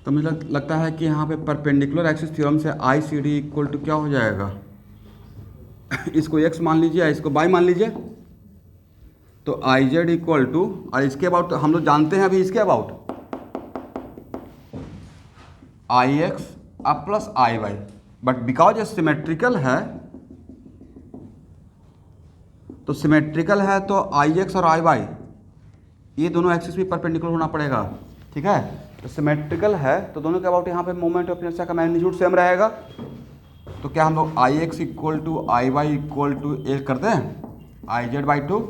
Speaker 1: तो मुझे लगता है कि यहाँ पे परपेंडिकुलर एक्सिस थ्योरम से आई सी डी इक्वल टू क्या हो जाएगा इसको x मान लीजिए, इसको y मान लीजिए, तो आई जेड इक्वल टू, और इसके अबाउट हम लोग जानते हैं अभी, इसके अबाउट आई एक्स अब plus I Y, but because ये सिमेट्रिकल है, तो सिमेट्रिकल है तो आई एक्स और आई वाई ये दोनों एक्सिस भी परपेंडिकुलर होना पड़ेगा, ठीक है? तो सिमेट्रिकल है तो दोनों के अबाउट यहाँ पे मोमेंट ऑफ इनर्शिया का मैग्नीट्यूड सेम रहेगा। तो क्या हम लोग I X equal to I Y equal to A कर दें, आई जेड बाई टू,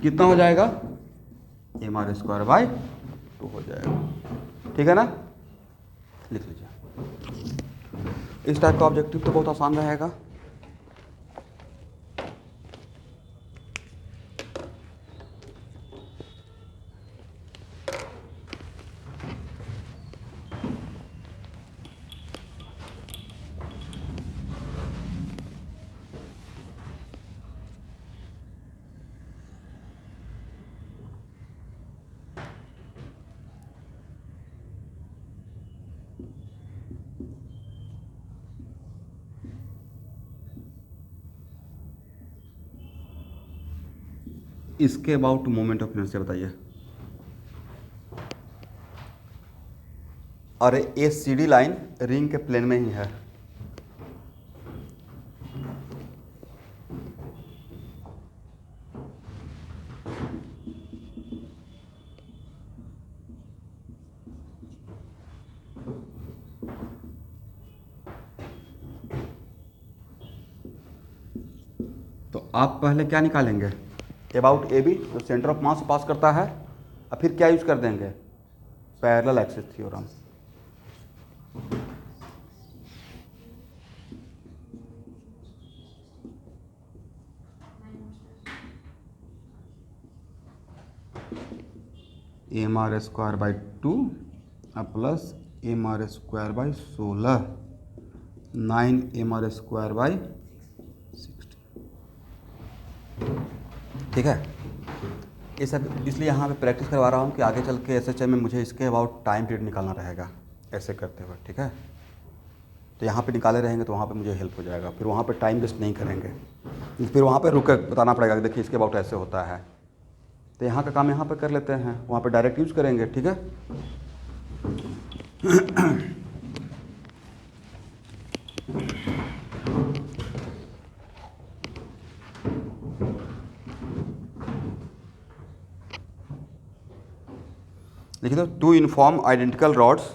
Speaker 1: कितना हो जाएगा? M R square by two हो जाएगा, ठीक है ना? लिख लीजिए। इस टाइप का ऑब्जेक्टिव तो बहुत आसान रहेगा। इसके अबाउट मोमेंट ऑफ इनर्शिया बताइए। और ये सी डी लाइन रिंग के प्लेन में ही है, तो आप पहले क्या निकालेंगे? अबाउट ए बी जो सेंटर ऑफ मास पास करता है, और फिर क्या यूज कर देंगे? Parallel axis theorem. M R square by two plus M R square by 16, 9 M R square by 60, ठीक है? ये सब इसलिए यहाँ पे प्रैक्टिस करवा रहा हूँ कि आगे चल के एसएचएम में मुझे इसके अबाउट टाइम पीरियड निकालना रहेगा ऐसे करते हुए, ठीक है? तो यहाँ पे निकाले रहेंगे तो वहाँ पे मुझे हेल्प हो जाएगा, फिर वहाँ पे टाइम वेस्ट नहीं करेंगे, फिर वहाँ पे रुक कर बताना पड़ेगा कि देखिए इसके अबाउट ऐसे होता है। तो यहाँ का काम यहाँ पे कर लेते हैं, वहाँ पे डायरेक्ट यूज़ करेंगे, ठीक है? देखिए तो two uniform identical rods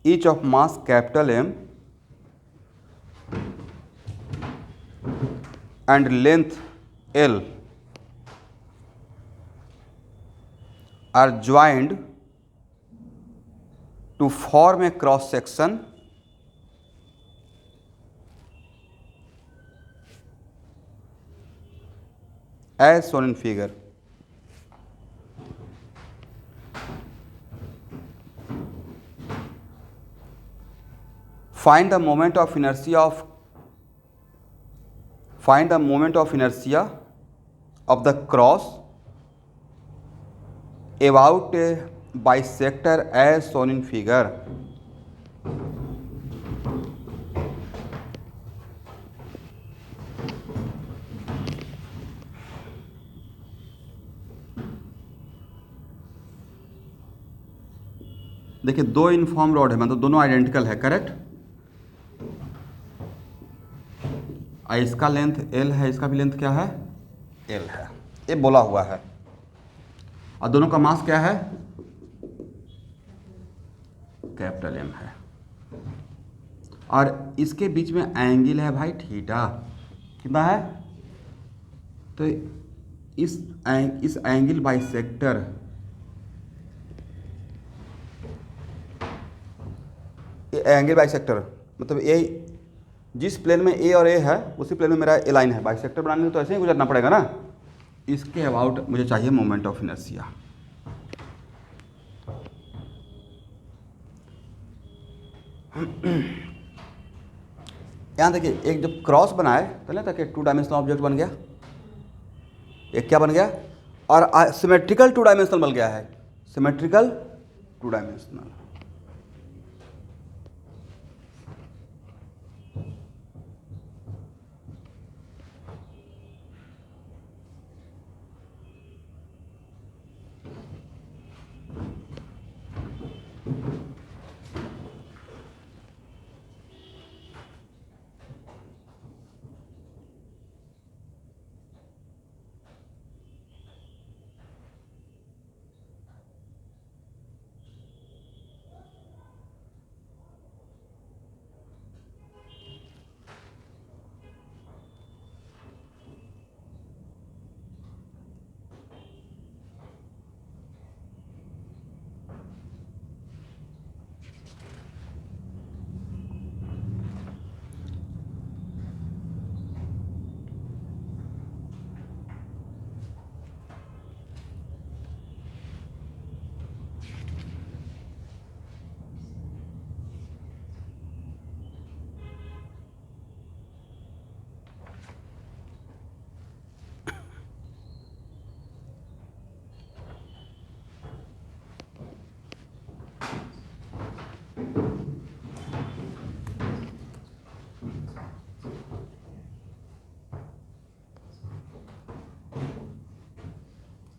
Speaker 1: each of mass capital M and length L are joined to form a cross section as shown in figure. Find the moment of inertia of the cross about a bisector as shown in figure. देखिए दो uniform rod है, मतलब दोनों identical है, correct. इसका length L है, इसका भी लेंथ क्या है, एल है, ये बोला हुआ है। और दोनों का मास क्या है, कैपिटल एम है। और इसके बीच में एंगल है भाई थीटा, कितना है, तो इस एंगल बाइसेक्टर, एंगल बाइसेक्टर मतलब ए, जिस प्लेन में ए और ए है उसी प्लेन में मेरा ए लाइन है, बाइसेक्टर बनाने के लिए तो ऐसे ही गुजरना पड़ेगा ना। इसके अबाउट मुझे चाहिए मोमेंट ऑफ इनर्शिया। यहाँ देखिए एक जब क्रॉस बनाए तो ना, ताकि 2 डायमेंशनल ऑब्जेक्ट बन गया, एक क्या बन गया, और सिमेट्रिकल 2 डायमेंशनल बन गया है, सिमेट्रिकल 2 डायमेंशनल।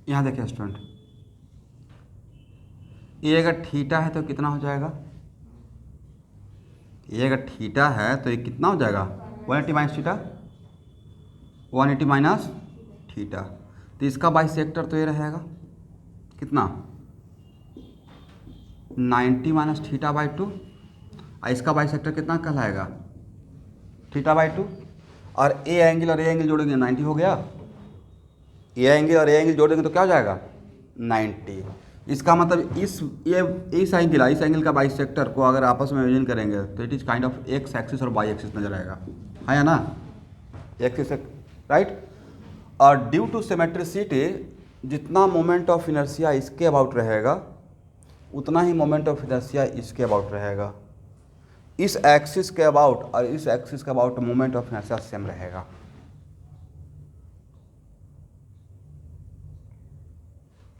Speaker 1: यहाँ देखिए स्टूडेंट, ये अगर थीटा है तो कितना हो जाएगा, ये अगर थीटा है तो ये कितना हो जाएगा, 180 माइनस थीटा, 180 माइनस थीटा। तो इसका बाइसेक्टर तो ये रहेगा कितना, 90 माइनस थीटा बाई 2, और इसका बाइसेक्टर कितना कहलाएगा, थीटा बाई 2। और ए एंगल और ए एंगल जोड़ेंगे 90 हो गया, ए एंगल और ए एंगल जोड़ देंगे तो क्या हो जाएगा 90। इसका मतलब इस एंगल का बाइसेक्टर को अगर आपस में इमेजिन करेंगे तो it is kind of x axis और वाई एक्सिस नजर आएगा, है या ना, एक्सिस राइट। और ड्यू टू सिमेट्रिसिटी जितना मोमेंट ऑफ इनर्शिया इसके अबाउट रहेगा उतना ही मोमेंट ऑफ इनर्शिया इसके अबाउट रहेगा। इस एक्सिस के अबाउट और इस एक्सिस के about moment of inertia same रहेगा।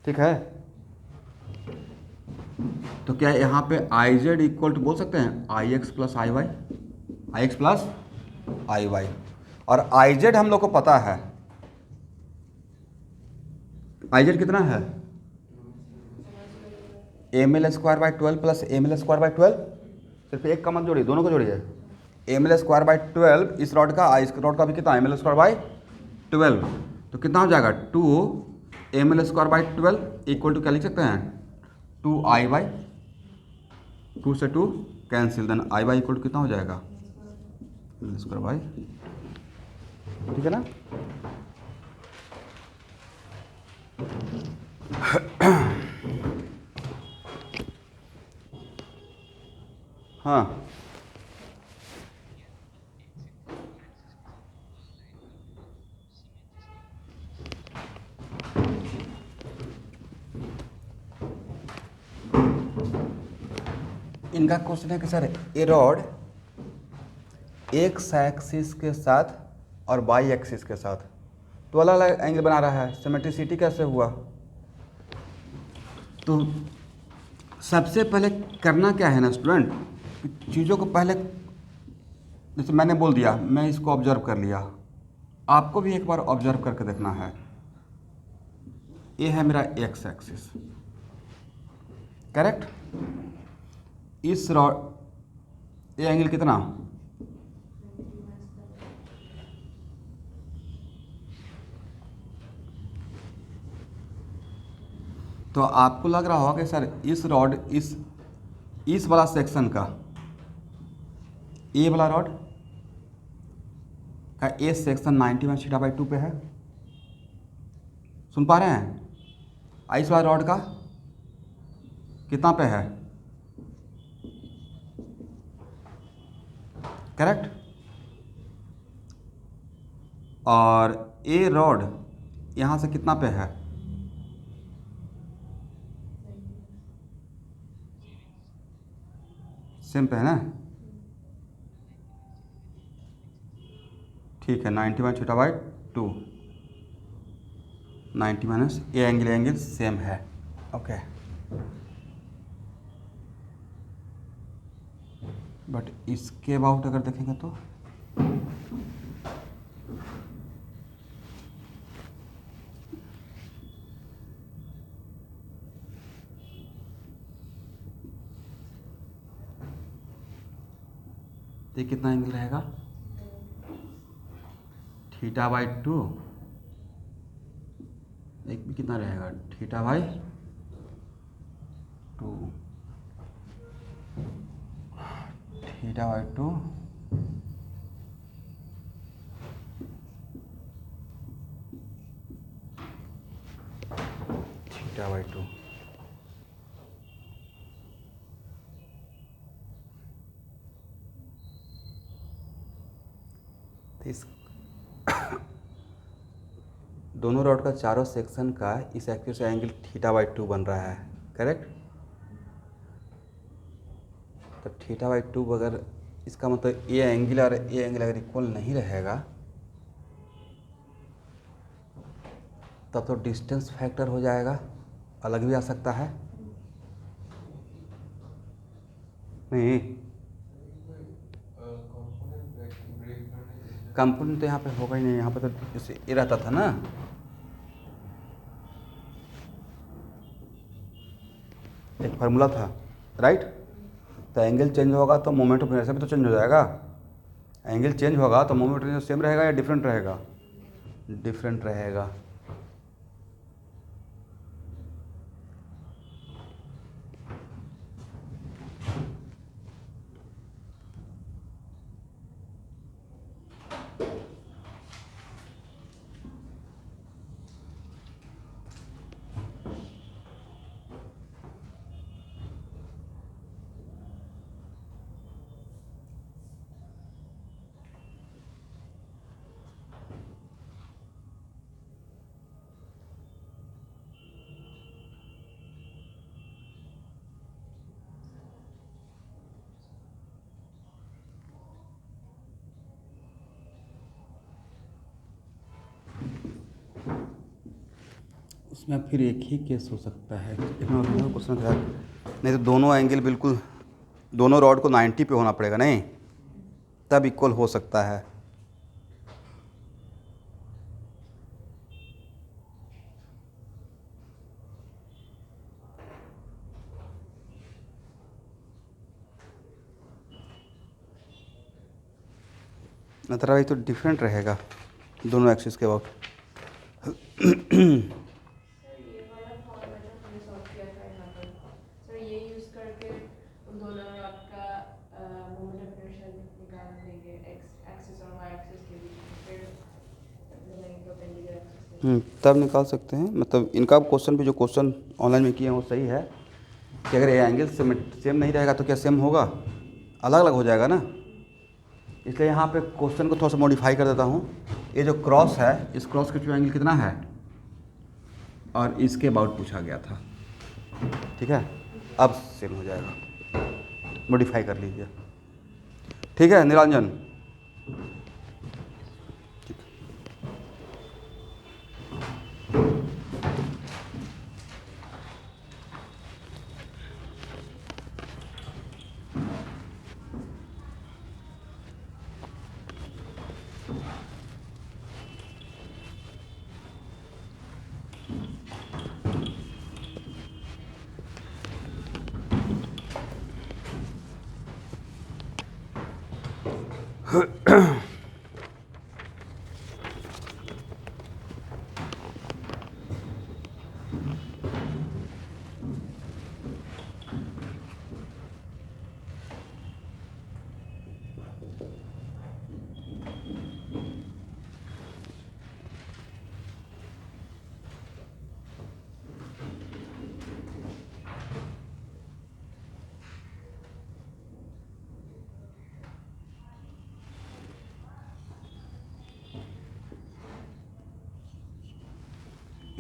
Speaker 1: ठीक है, तो क्या यहाँ पे आई जेड इक्वल टू बोल सकते हैं आई X plus I Y, I X plus I Y. और आई जेड हम लोग को पता है, आई जेड कितना है, M L square by 12 plus M L square by 12, सिर्फ एक का मत जोड़िए, दोनों को जोड़िए, एम एल स्क्वायर बाई 12 इस रॉड का, इस रॉड का भी कितना एम एल स्क्वायर बाई 12, तो कितना हो जाएगा 2 M L square by 12 equal to क्या लिख सकते हैं 2 आई बाई, 2 से 2 cancel, then I by equal to कितना हो जाएगा एल स्क्वायर बाई, ठीक है ना। हाँ इनका क्वेश्चन है कि सर ए रॉड एक्स एक्सिस के साथ और वाई एक्सिस के साथ तो अलग अलग एंगल बना रहा है, सिमेट्रिसिटी कैसे हुआ। तो सबसे पहले करना क्या है ना स्टूडेंट, चीज़ों को पहले जैसे मैंने बोल दिया, मैं इसको ऑब्जर्व कर लिया, आपको भी एक बार ऑब्जर्व करके देखना है। ये है मेरा एक्स एक्सिस, करेक्ट, इस रॉड ये एंगल कितना, तो आपको लग रहा होगा कि सर इस रॉड इस वाला सेक्शन का, ए वाला रॉड का ए सेक्शन 90/θ/2 पे है, सुन पा रहे हैं। इस वाला रॉड का कितना पे है, करेक्ट। और ए रॉड यहाँ से कितना पे है, सेम पे है ना, ठीक है। 90/θ/2, 90 माइनस ए एंगल सेम है, ओके। बट इसके अबाउट अगर देखेंगे तो ये कितना एंगल रहेगा, θ/2, एक भी कितना रहेगा, θ/2, θ/2 θ/2। तो इस दोनों रॉड का चारों सेक्शन का इस एक्सिस से एंगल θ/2 बन रहा है, करेक्ट। तो θ/2 अगर इसका मतलब ए एंगल और ए एंगल अगर इक्वल नहीं रहेगा तब तो डिस्टेंस फैक्टर हो जाएगा, अलग भी आ सकता है, नहीं कंपोनेंट तो यहाँ पे होगा ही नहीं, यहाँ पे तो जैसे ये रहता था ना, एक फार्मूला था, राइट। तो एंगल चेंज होगा तो मोमेंट ऑफ इनर्शिया भी तो चेंज हो जाएगा। एंगल चेंज होगा तो मोमेंट ऑफ इनर्शिया सेम रहेगा या डिफरेंट रहेगा, डिफरेंट रहेगा। उसमें फिर एक ही केस हो सकता है, क्वेश्चन था, नहीं तो दोनों एंगल बिल्कुल, दोनों रॉड को 90 पे होना पड़ेगा, नहीं तब इक्वल हो सकता है। अदरवाइज तो डिफरेंट रहेगा दोनों एक्सिस के अबाउट। तब निकाल सकते हैं, मतलब इनका क्वेश्चन भी जो क्वेश्चन ऑनलाइन में किए हैं वो सही है कि अगर ये एंगल सेम नहीं रहेगा तो क्या सेम होगा, अलग अलग हो जाएगा ना। इसलिए यहाँ पे क्वेश्चन को थोड़ा सा मॉडिफाई कर देता हूँ। ये जो क्रॉस है, इस क्रॉस का जो एंगल कितना है और इसके अबाउट पूछा गया था, ठीक है। अब सेम हो जाएगा, मॉडिफाई कर लीजिए, ठीक है निरंजन।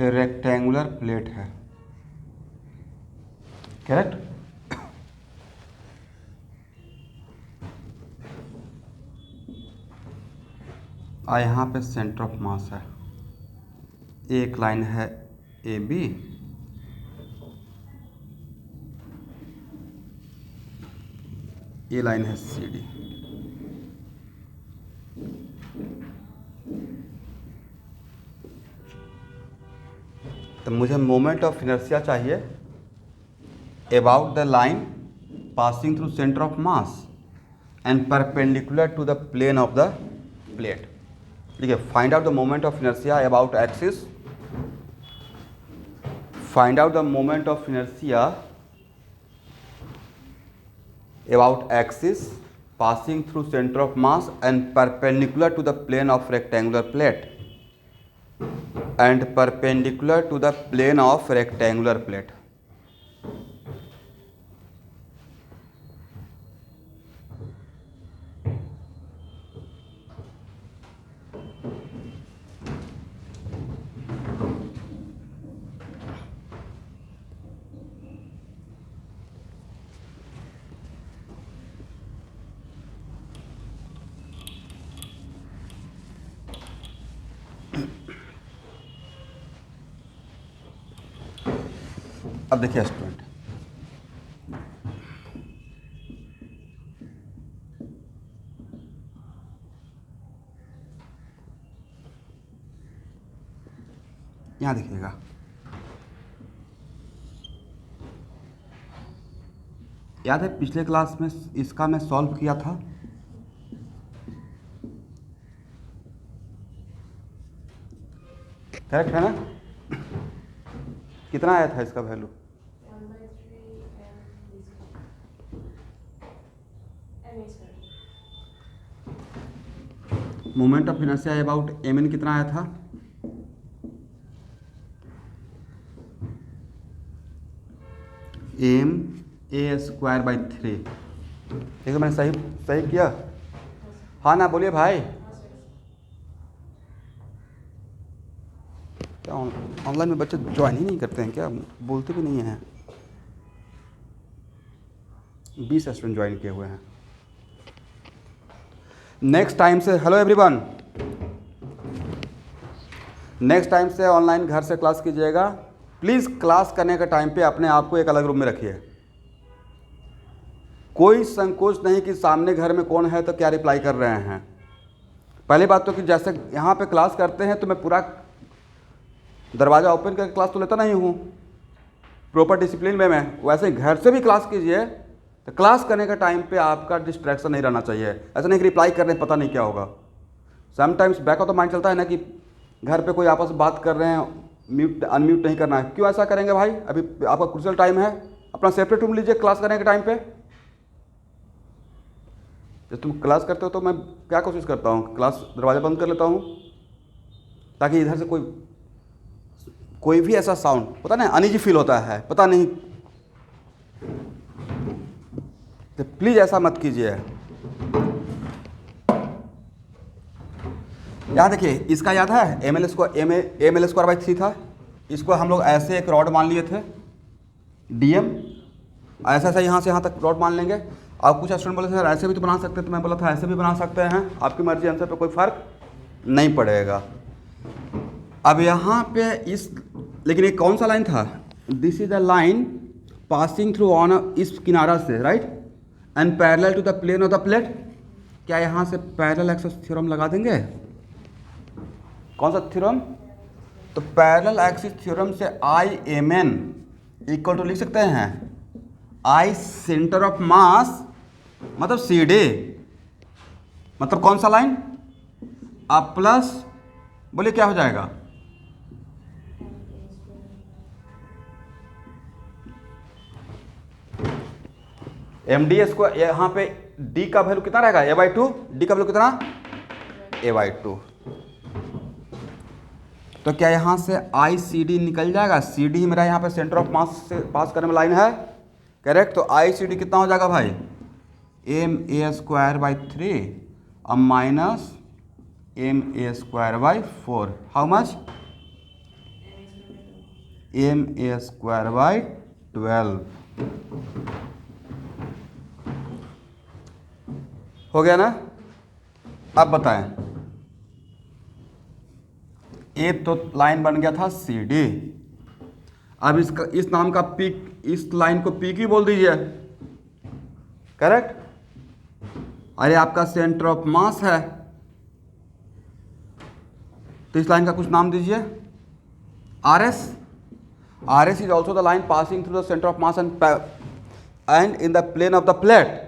Speaker 1: रेक्टेंगुलर प्लेट है, करेक्ट। और यहाँ पे सेंटर ऑफ मास है, एक लाइन है ए बी, ये लाइन है सी डी। तो मुझे मोमेंट ऑफ इनर्शिया चाहिए about the line passing through centre of mass and perpendicular to the plane of the plate. ठीक है, find out the moment of inertia about axis, find out the moment of inertia about axis passing through center of mass and perpendicular to the plane of rectangular plate and perpendicular to the plane of rectangular plate. अब देखिए student, यहाँ देखिएगा, याद है पिछले class में इसका मैं सॉल्व किया था। करेक्ट है ना? कितना आया था इसका value? Moment of inertia about M N कितना आया था? M A square by 3। देखो मैंने सही किया? हाँ ना, बोलिए भाई। क्या ऑनलाइन में बच्चे ज्वाइन ही नहीं करते हैं क्या? बोलते भी नहीं हैं। 20 स्टूडेंट ज्वाइन किए हुए हैं। नेक्स्ट टाइम से, हेलो एवरीवन, नेक्स्ट टाइम से ऑनलाइन घर से क्लास कीजिएगा। प्लीज़ क्लास करने के टाइम पे अपने आप को एक अलग रूम में रखिए। कोई संकोच नहीं कि सामने घर में कौन है तो क्या रिप्लाई कर रहे हैं। पहली बात तो कि जैसे यहाँ पे क्लास करते हैं तो मैं पूरा दरवाज़ा ओपन करके क्लास तो लेता नहीं हूँ, प्रॉपर डिसिप्लिन में मैं, वैसे ही घर से भी क्लास कीजिए तो क्लास करने के टाइम पे आपका डिस्ट्रैक्शन नहीं रहना चाहिए। ऐसा नहीं कि रिप्लाई कर रहे हैं पता नहीं क्या होगा। Sometimes back of the mind चलता है ना कि घर पे कोई आपस में बात कर रहे हैं, म्यूट अनम्यूट नहीं करना है। क्यों ऐसा करेंगे भाई? अभी आपका क्रूशियल टाइम है, अपना सेपरेट रूम लीजिए क्लास करने के टाइम पे। जब तुम क्लास करते हो तो मैं क्या कोशिश करता हूँ, क्लास दरवाज़ा बंद कर लेता हूँ ताकि इधर से कोई भी ऐसा साउंड पता नहीं अनईजी फील होता है, पता नहीं, तो प्लीज़ ऐसा मत कीजिए। याद देखिए, इसका याद है एम एल स्क्वायर बाई 3 था। इसको हम लोग ऐसे एक रॉड मान लिए थे डीएम, ऐसा यहाँ से यहाँ तक रॉड मान लेंगे। और कुछ स्टूडेंट बोले सर ऐसे भी तो बना सकते हैं, तो मैं बोला था ऐसे भी बना सकते हैं, आपकी मर्जी, आंसर पे कोई फ़र्क नहीं पड़ेगा। अब यहाँ पे लेकिन एक कौन सा लाइन था? This is the line passing through on इस किनारा से, right, and parallel to the plane of the plate. क्या यहाँ से पैरेलल एक्सिस थ्योरम लगा देंगे? कौन सा थ्योरम? तो पैरेलल एक्सिस थ्योरम से I M N equal to लिख सकते हैं आई सेंटर ऑफ मास मतलब सी डी मतलब कौन सा लाइन? अब प्लस, बोलिए क्या हो जाएगा? एम डी स्क्वायर, यहाँ पे डी का वैल्यू कितना रहेगा? a/2। डी का वैल्यू कितना? a/2। तो क्या यहाँ से आई सी डी निकल जाएगा? सी डी मेरा यहाँ पे सेंटर ऑफ मास से पास करने में लाइन है, करेक्ट। तो आई सी डी कितना हो जाएगा भाई? ma²/3 अब minus ma²/4। How much? ma²/12 हो गया ना? अब बताएं, ए तो लाइन बन गया था सी डी। अब इसका, इस नाम का पीक, इस लाइन को पी क्यू बोल दीजिए, करेक्ट। अरे आपका सेंटर ऑफ मास है, तो इस लाइन का कुछ नाम दीजिए, R S. R S is also the line passing through the centre of mass and in the plane of the plate.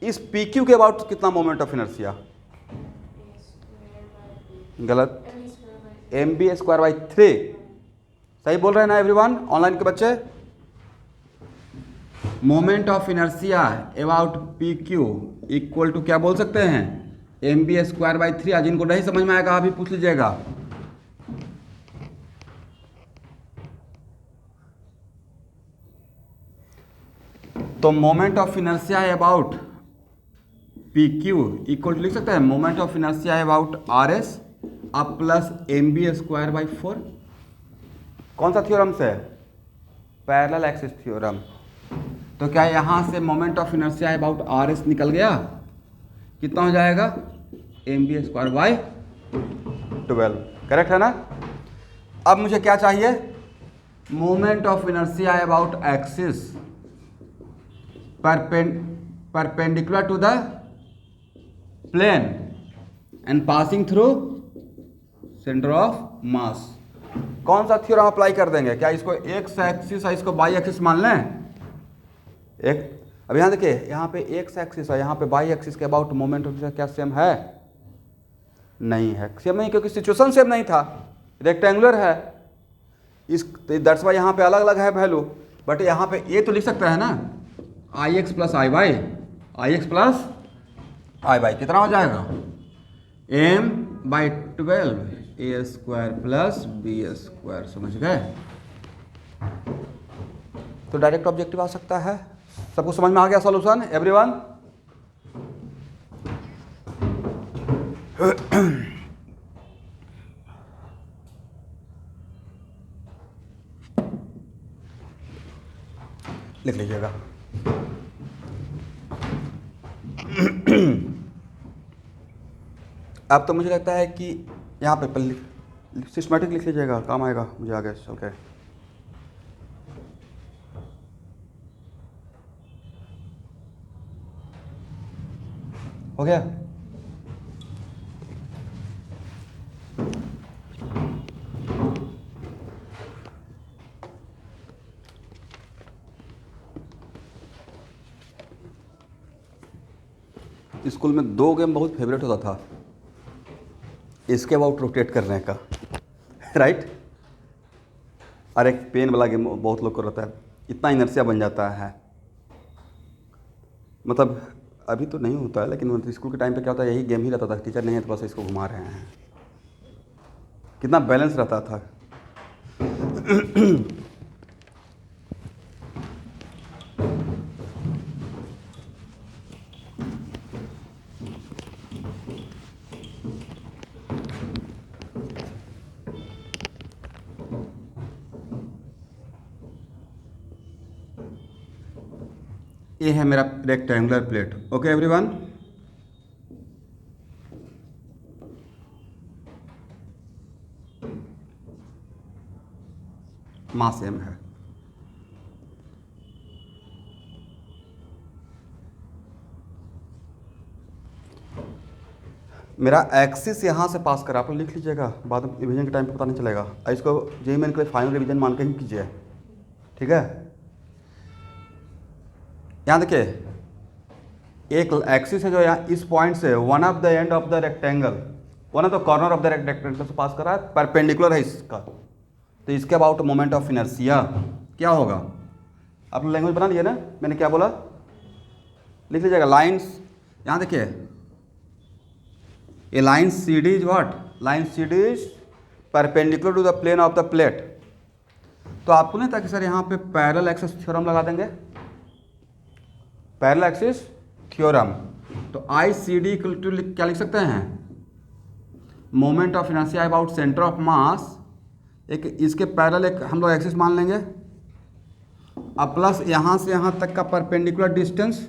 Speaker 1: इस पी क्यू के अबाउट कितना मोमेंट ऑफ इनर्शिया? गलत, mb²/3। सही बोल रहे हैं ना एवरीवन, ऑनलाइन के बच्चे? Moment of inertia about P Q equal to क्या बोल सकते हैं? mb²/3। आज इनको नहीं समझ में आएगा अभी पूछ लीजिएगा। तो moment of inertia about P Q equal to लिख सकते हैं moment of inertia about R S अब प्लस mb²/4। कौन सा थ्योरम से? Parallel axis theorem. तो क्या यहाँ से moment of inertia about R S निकल गया? कितना हो जाएगा? mb²/12, करेक्ट है ना? अब मुझे क्या चाहिए? Moment of inertia about axis perpendicular to the plane and passing through centre of mass. कौन सा थ्योरम अप्लाई कर देंगे? क्या इसको एक्स एक्सिस है, इसको वाई एक्सिस मान लें? एक, अब यहाँ देखिए, यहाँ पे एक्स एक्सिस है, यहाँ पे वाई एक्सिस के अबाउट मोमेंट ऑफ क्या सेम है? नहीं है, सेम नहीं, क्योंकि सिचुएशन सेम नहीं था, रेक्टेंगुलर है। इस दैट्स वाई यहाँ पे अलग अलग है वैल्यू, बट यहाँ पे ए तो लिख सकता है ना, आई X plus I Y, I X plus I Y कितना हो जाएगा? m/12 a² plus b²। समझ गए? तो डायरेक्ट ऑब्जेक्टिव आ सकता है। सबको समझ में आ गया सॉल्यूशन एवरीवन? लिख लीजिएगा। अब तो मुझे लगता है कि यहाँ पे सिस्टमेटिक लिख लीजिएगा, काम आएगा मुझे आगे चल के। हो गया? स्कूल में 2 गेम बहुत फेवरेट होता था, इसके अबाउट रोटेट करने का, राइट। और एक पेन वाला गेम बहुत लोग को रहता है, इतना इनर्शिया बन जाता है। मतलब अभी तो नहीं होता है, लेकिन स्कूल के टाइम पे क्या होता है, यही गेम ही रहता था, टीचर नहीं है तो बस इसको घुमा रहे हैं। कितना बैलेंस रहता था। ये है मेरा rectangular plate. Okay everyone, mass same है। मेरा एक्सिस यहाँ से पास करा, आप लोग लिख लीजिएगा, बाद में रिवीजन के टाइम पे पता नहीं चलेगा। इसको जेईई मेन के लिए फाइनल रिवीजन मान के ही कीजिए, ठीक है। यहाँ देखिए, एक एक्सिस है जो यहाँ इस पॉइंट से one of the end of the rectangle, one of the corner of the rectangle से पास कर रहा है, परपेंडिकुलर है इसका, तो इसके अबाउट मोमेंट ऑफ इनर्शिया क्या होगा? आप लोग लैंग्वेज बना लिए ना, मैंने क्या बोला? लिख लीजिएगा लाइन्स। यहाँ देखिए, A line C D is what? Line C D is perpendicular to the plane of the plate. तो आपको नहीं था कि सर यहाँ पे पैरेलल एक्सिस थ्योरम लगा देंगे, पैरेलल एक्सिस थ्योरम। तो आई सी डी टू क्या लिख सकते हैं? Moment of inertia about centre of मास, एक इसके पैरेलल एक हम लोग एक्सिस मान लेंगे, अब प्लस यहाँ से यहाँ तक का परपेंडिकुलर डिस्टेंस,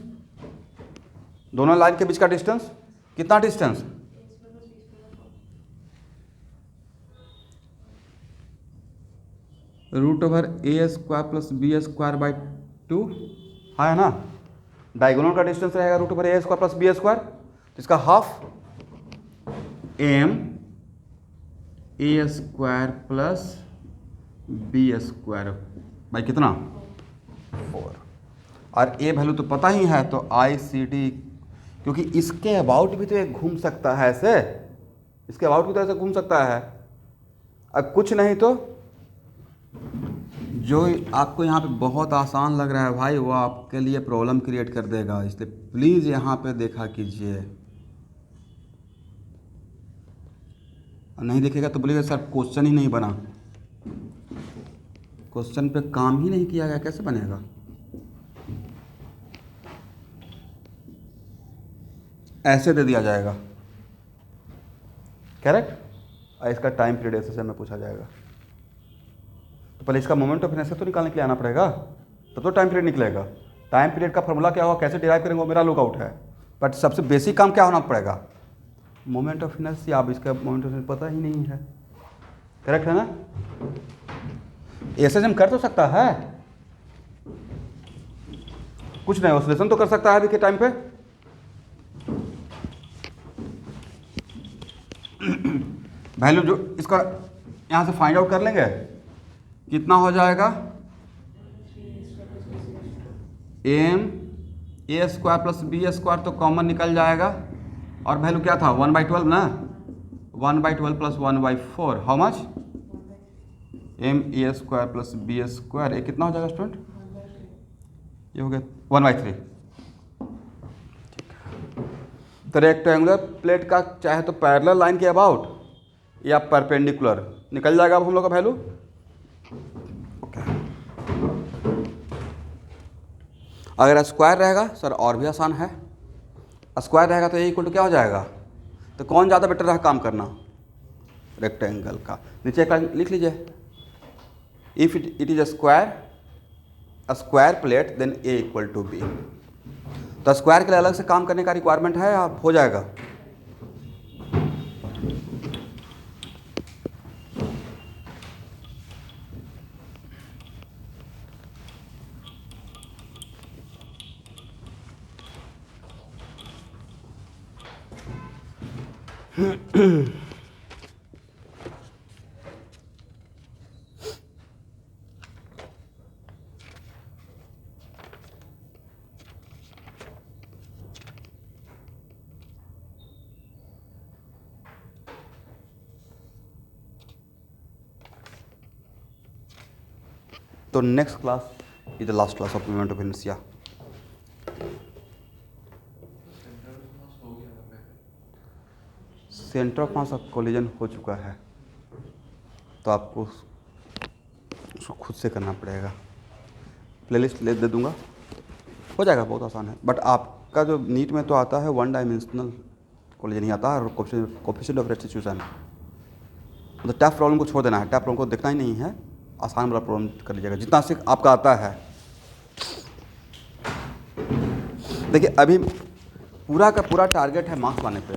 Speaker 1: दोनों लाइन के बीच का डिस्टेंस, कितना डिस्टेंस? √a² + b² 2 है ना। डायगोनल का डिस्टेंस रहेगा √a² + b², तो इसका हाफ m a² + b² भाई कितना? 4। और a वैल्यू तो पता ही है, तो आई सी डी, क्योंकि इसके अबाउट भी तो एक घूम सकता है ऐसे, इसके अबाउट भी तो ऐसे घूम सकता है। अब कुछ नहीं तो जो आपको यहाँ पे बहुत आसान लग रहा है भाई, वो आपके लिए प्रॉब्लम क्रिएट कर देगा, इसलिए प्लीज़ यहाँ पे देखा कीजिए। नहीं देखेगा तो बोलिएगा सर क्वेश्चन ही नहीं बना, क्वेश्चन पे काम ही नहीं किया गया, कैसे बनेगा? ऐसे दे दिया जाएगा, करेक्ट, और इसका टाइम पीरियड ऐसे में पूछा जाएगा। तो पहले इसका मोमेंट ऑफ इनर्शिया तो निकालने के लिए आना पड़ेगा, तब तो टाइम पीरियड निकलेगा। टाइम पीरियड का फॉर्मूला क्या होगा, कैसे डिराइव करेंगे, वो मेरा लुकआउट है, बट सबसे बेसिक काम क्या होना पड़ेगा? Moment of inertia. अब इसका मोमेंट ऑफ इनर्शिया पता ही नहीं है, करेक्ट है ना। ऐसे हम कर तो सकता है, कुछ नहीं, ऑसिलेशन तो कर सकता है अभी के टाइम पे। वैल्यू जो इसका यहाँ से फाइंड आउट कर लेंगे, कितना हो जाएगा? m a² + b² तो कॉमन निकल जाएगा, और वैल्यू क्या था? 1/12 ना, 1/12 + 1/4, how much? m a² + b², ये कितना हो जाएगा स्टूडेंट? ये हो गया 1/3। तो रेक्टेंगुलर प्लेट का चाहे तो पैरेलल लाइन के अबाउट या परपेंडिकुलर निकल जाएगा अब हम लोग का वैल्यू। अगर स्क्वायर रहेगा सर और भी आसान है, स्क्वायर रहेगा तो ये इक्वल टू क्या हो जाएगा? तो कौन ज़्यादा बेटर रहा काम करना? रेक्टेंगल का। नीचे का लिख लीजिए, if it is a square plate then a = b। तो स्क्वायर के लिए अलग से काम करने का रिक्वायरमेंट है, आप हो जाएगा। तो next class is the last class of moment of inertia. Centre of mass of collision हो चुका है, तो आपको उसको खुद से करना पड़ेगा। प्लेलिस्ट ले दे दूंगा, हो जाएगा, बहुत आसान है। बट आपका जो नीट में तो आता है 1 डायमेंशनल कोलिजन ही आता है, और कोफिशिएंट ऑफ रेस्टिट्यूशन। मतलब टफ प्रॉब्लम को छोड़ देना है, टफ प्रॉब्लम को देखना ही नहीं है, आसान वाला प्रॉब्लम कर लीजिएगा जितना से आपका आता है। देखिए अभी पूरा का पूरा टारगेट है मार्क्स लाने पे,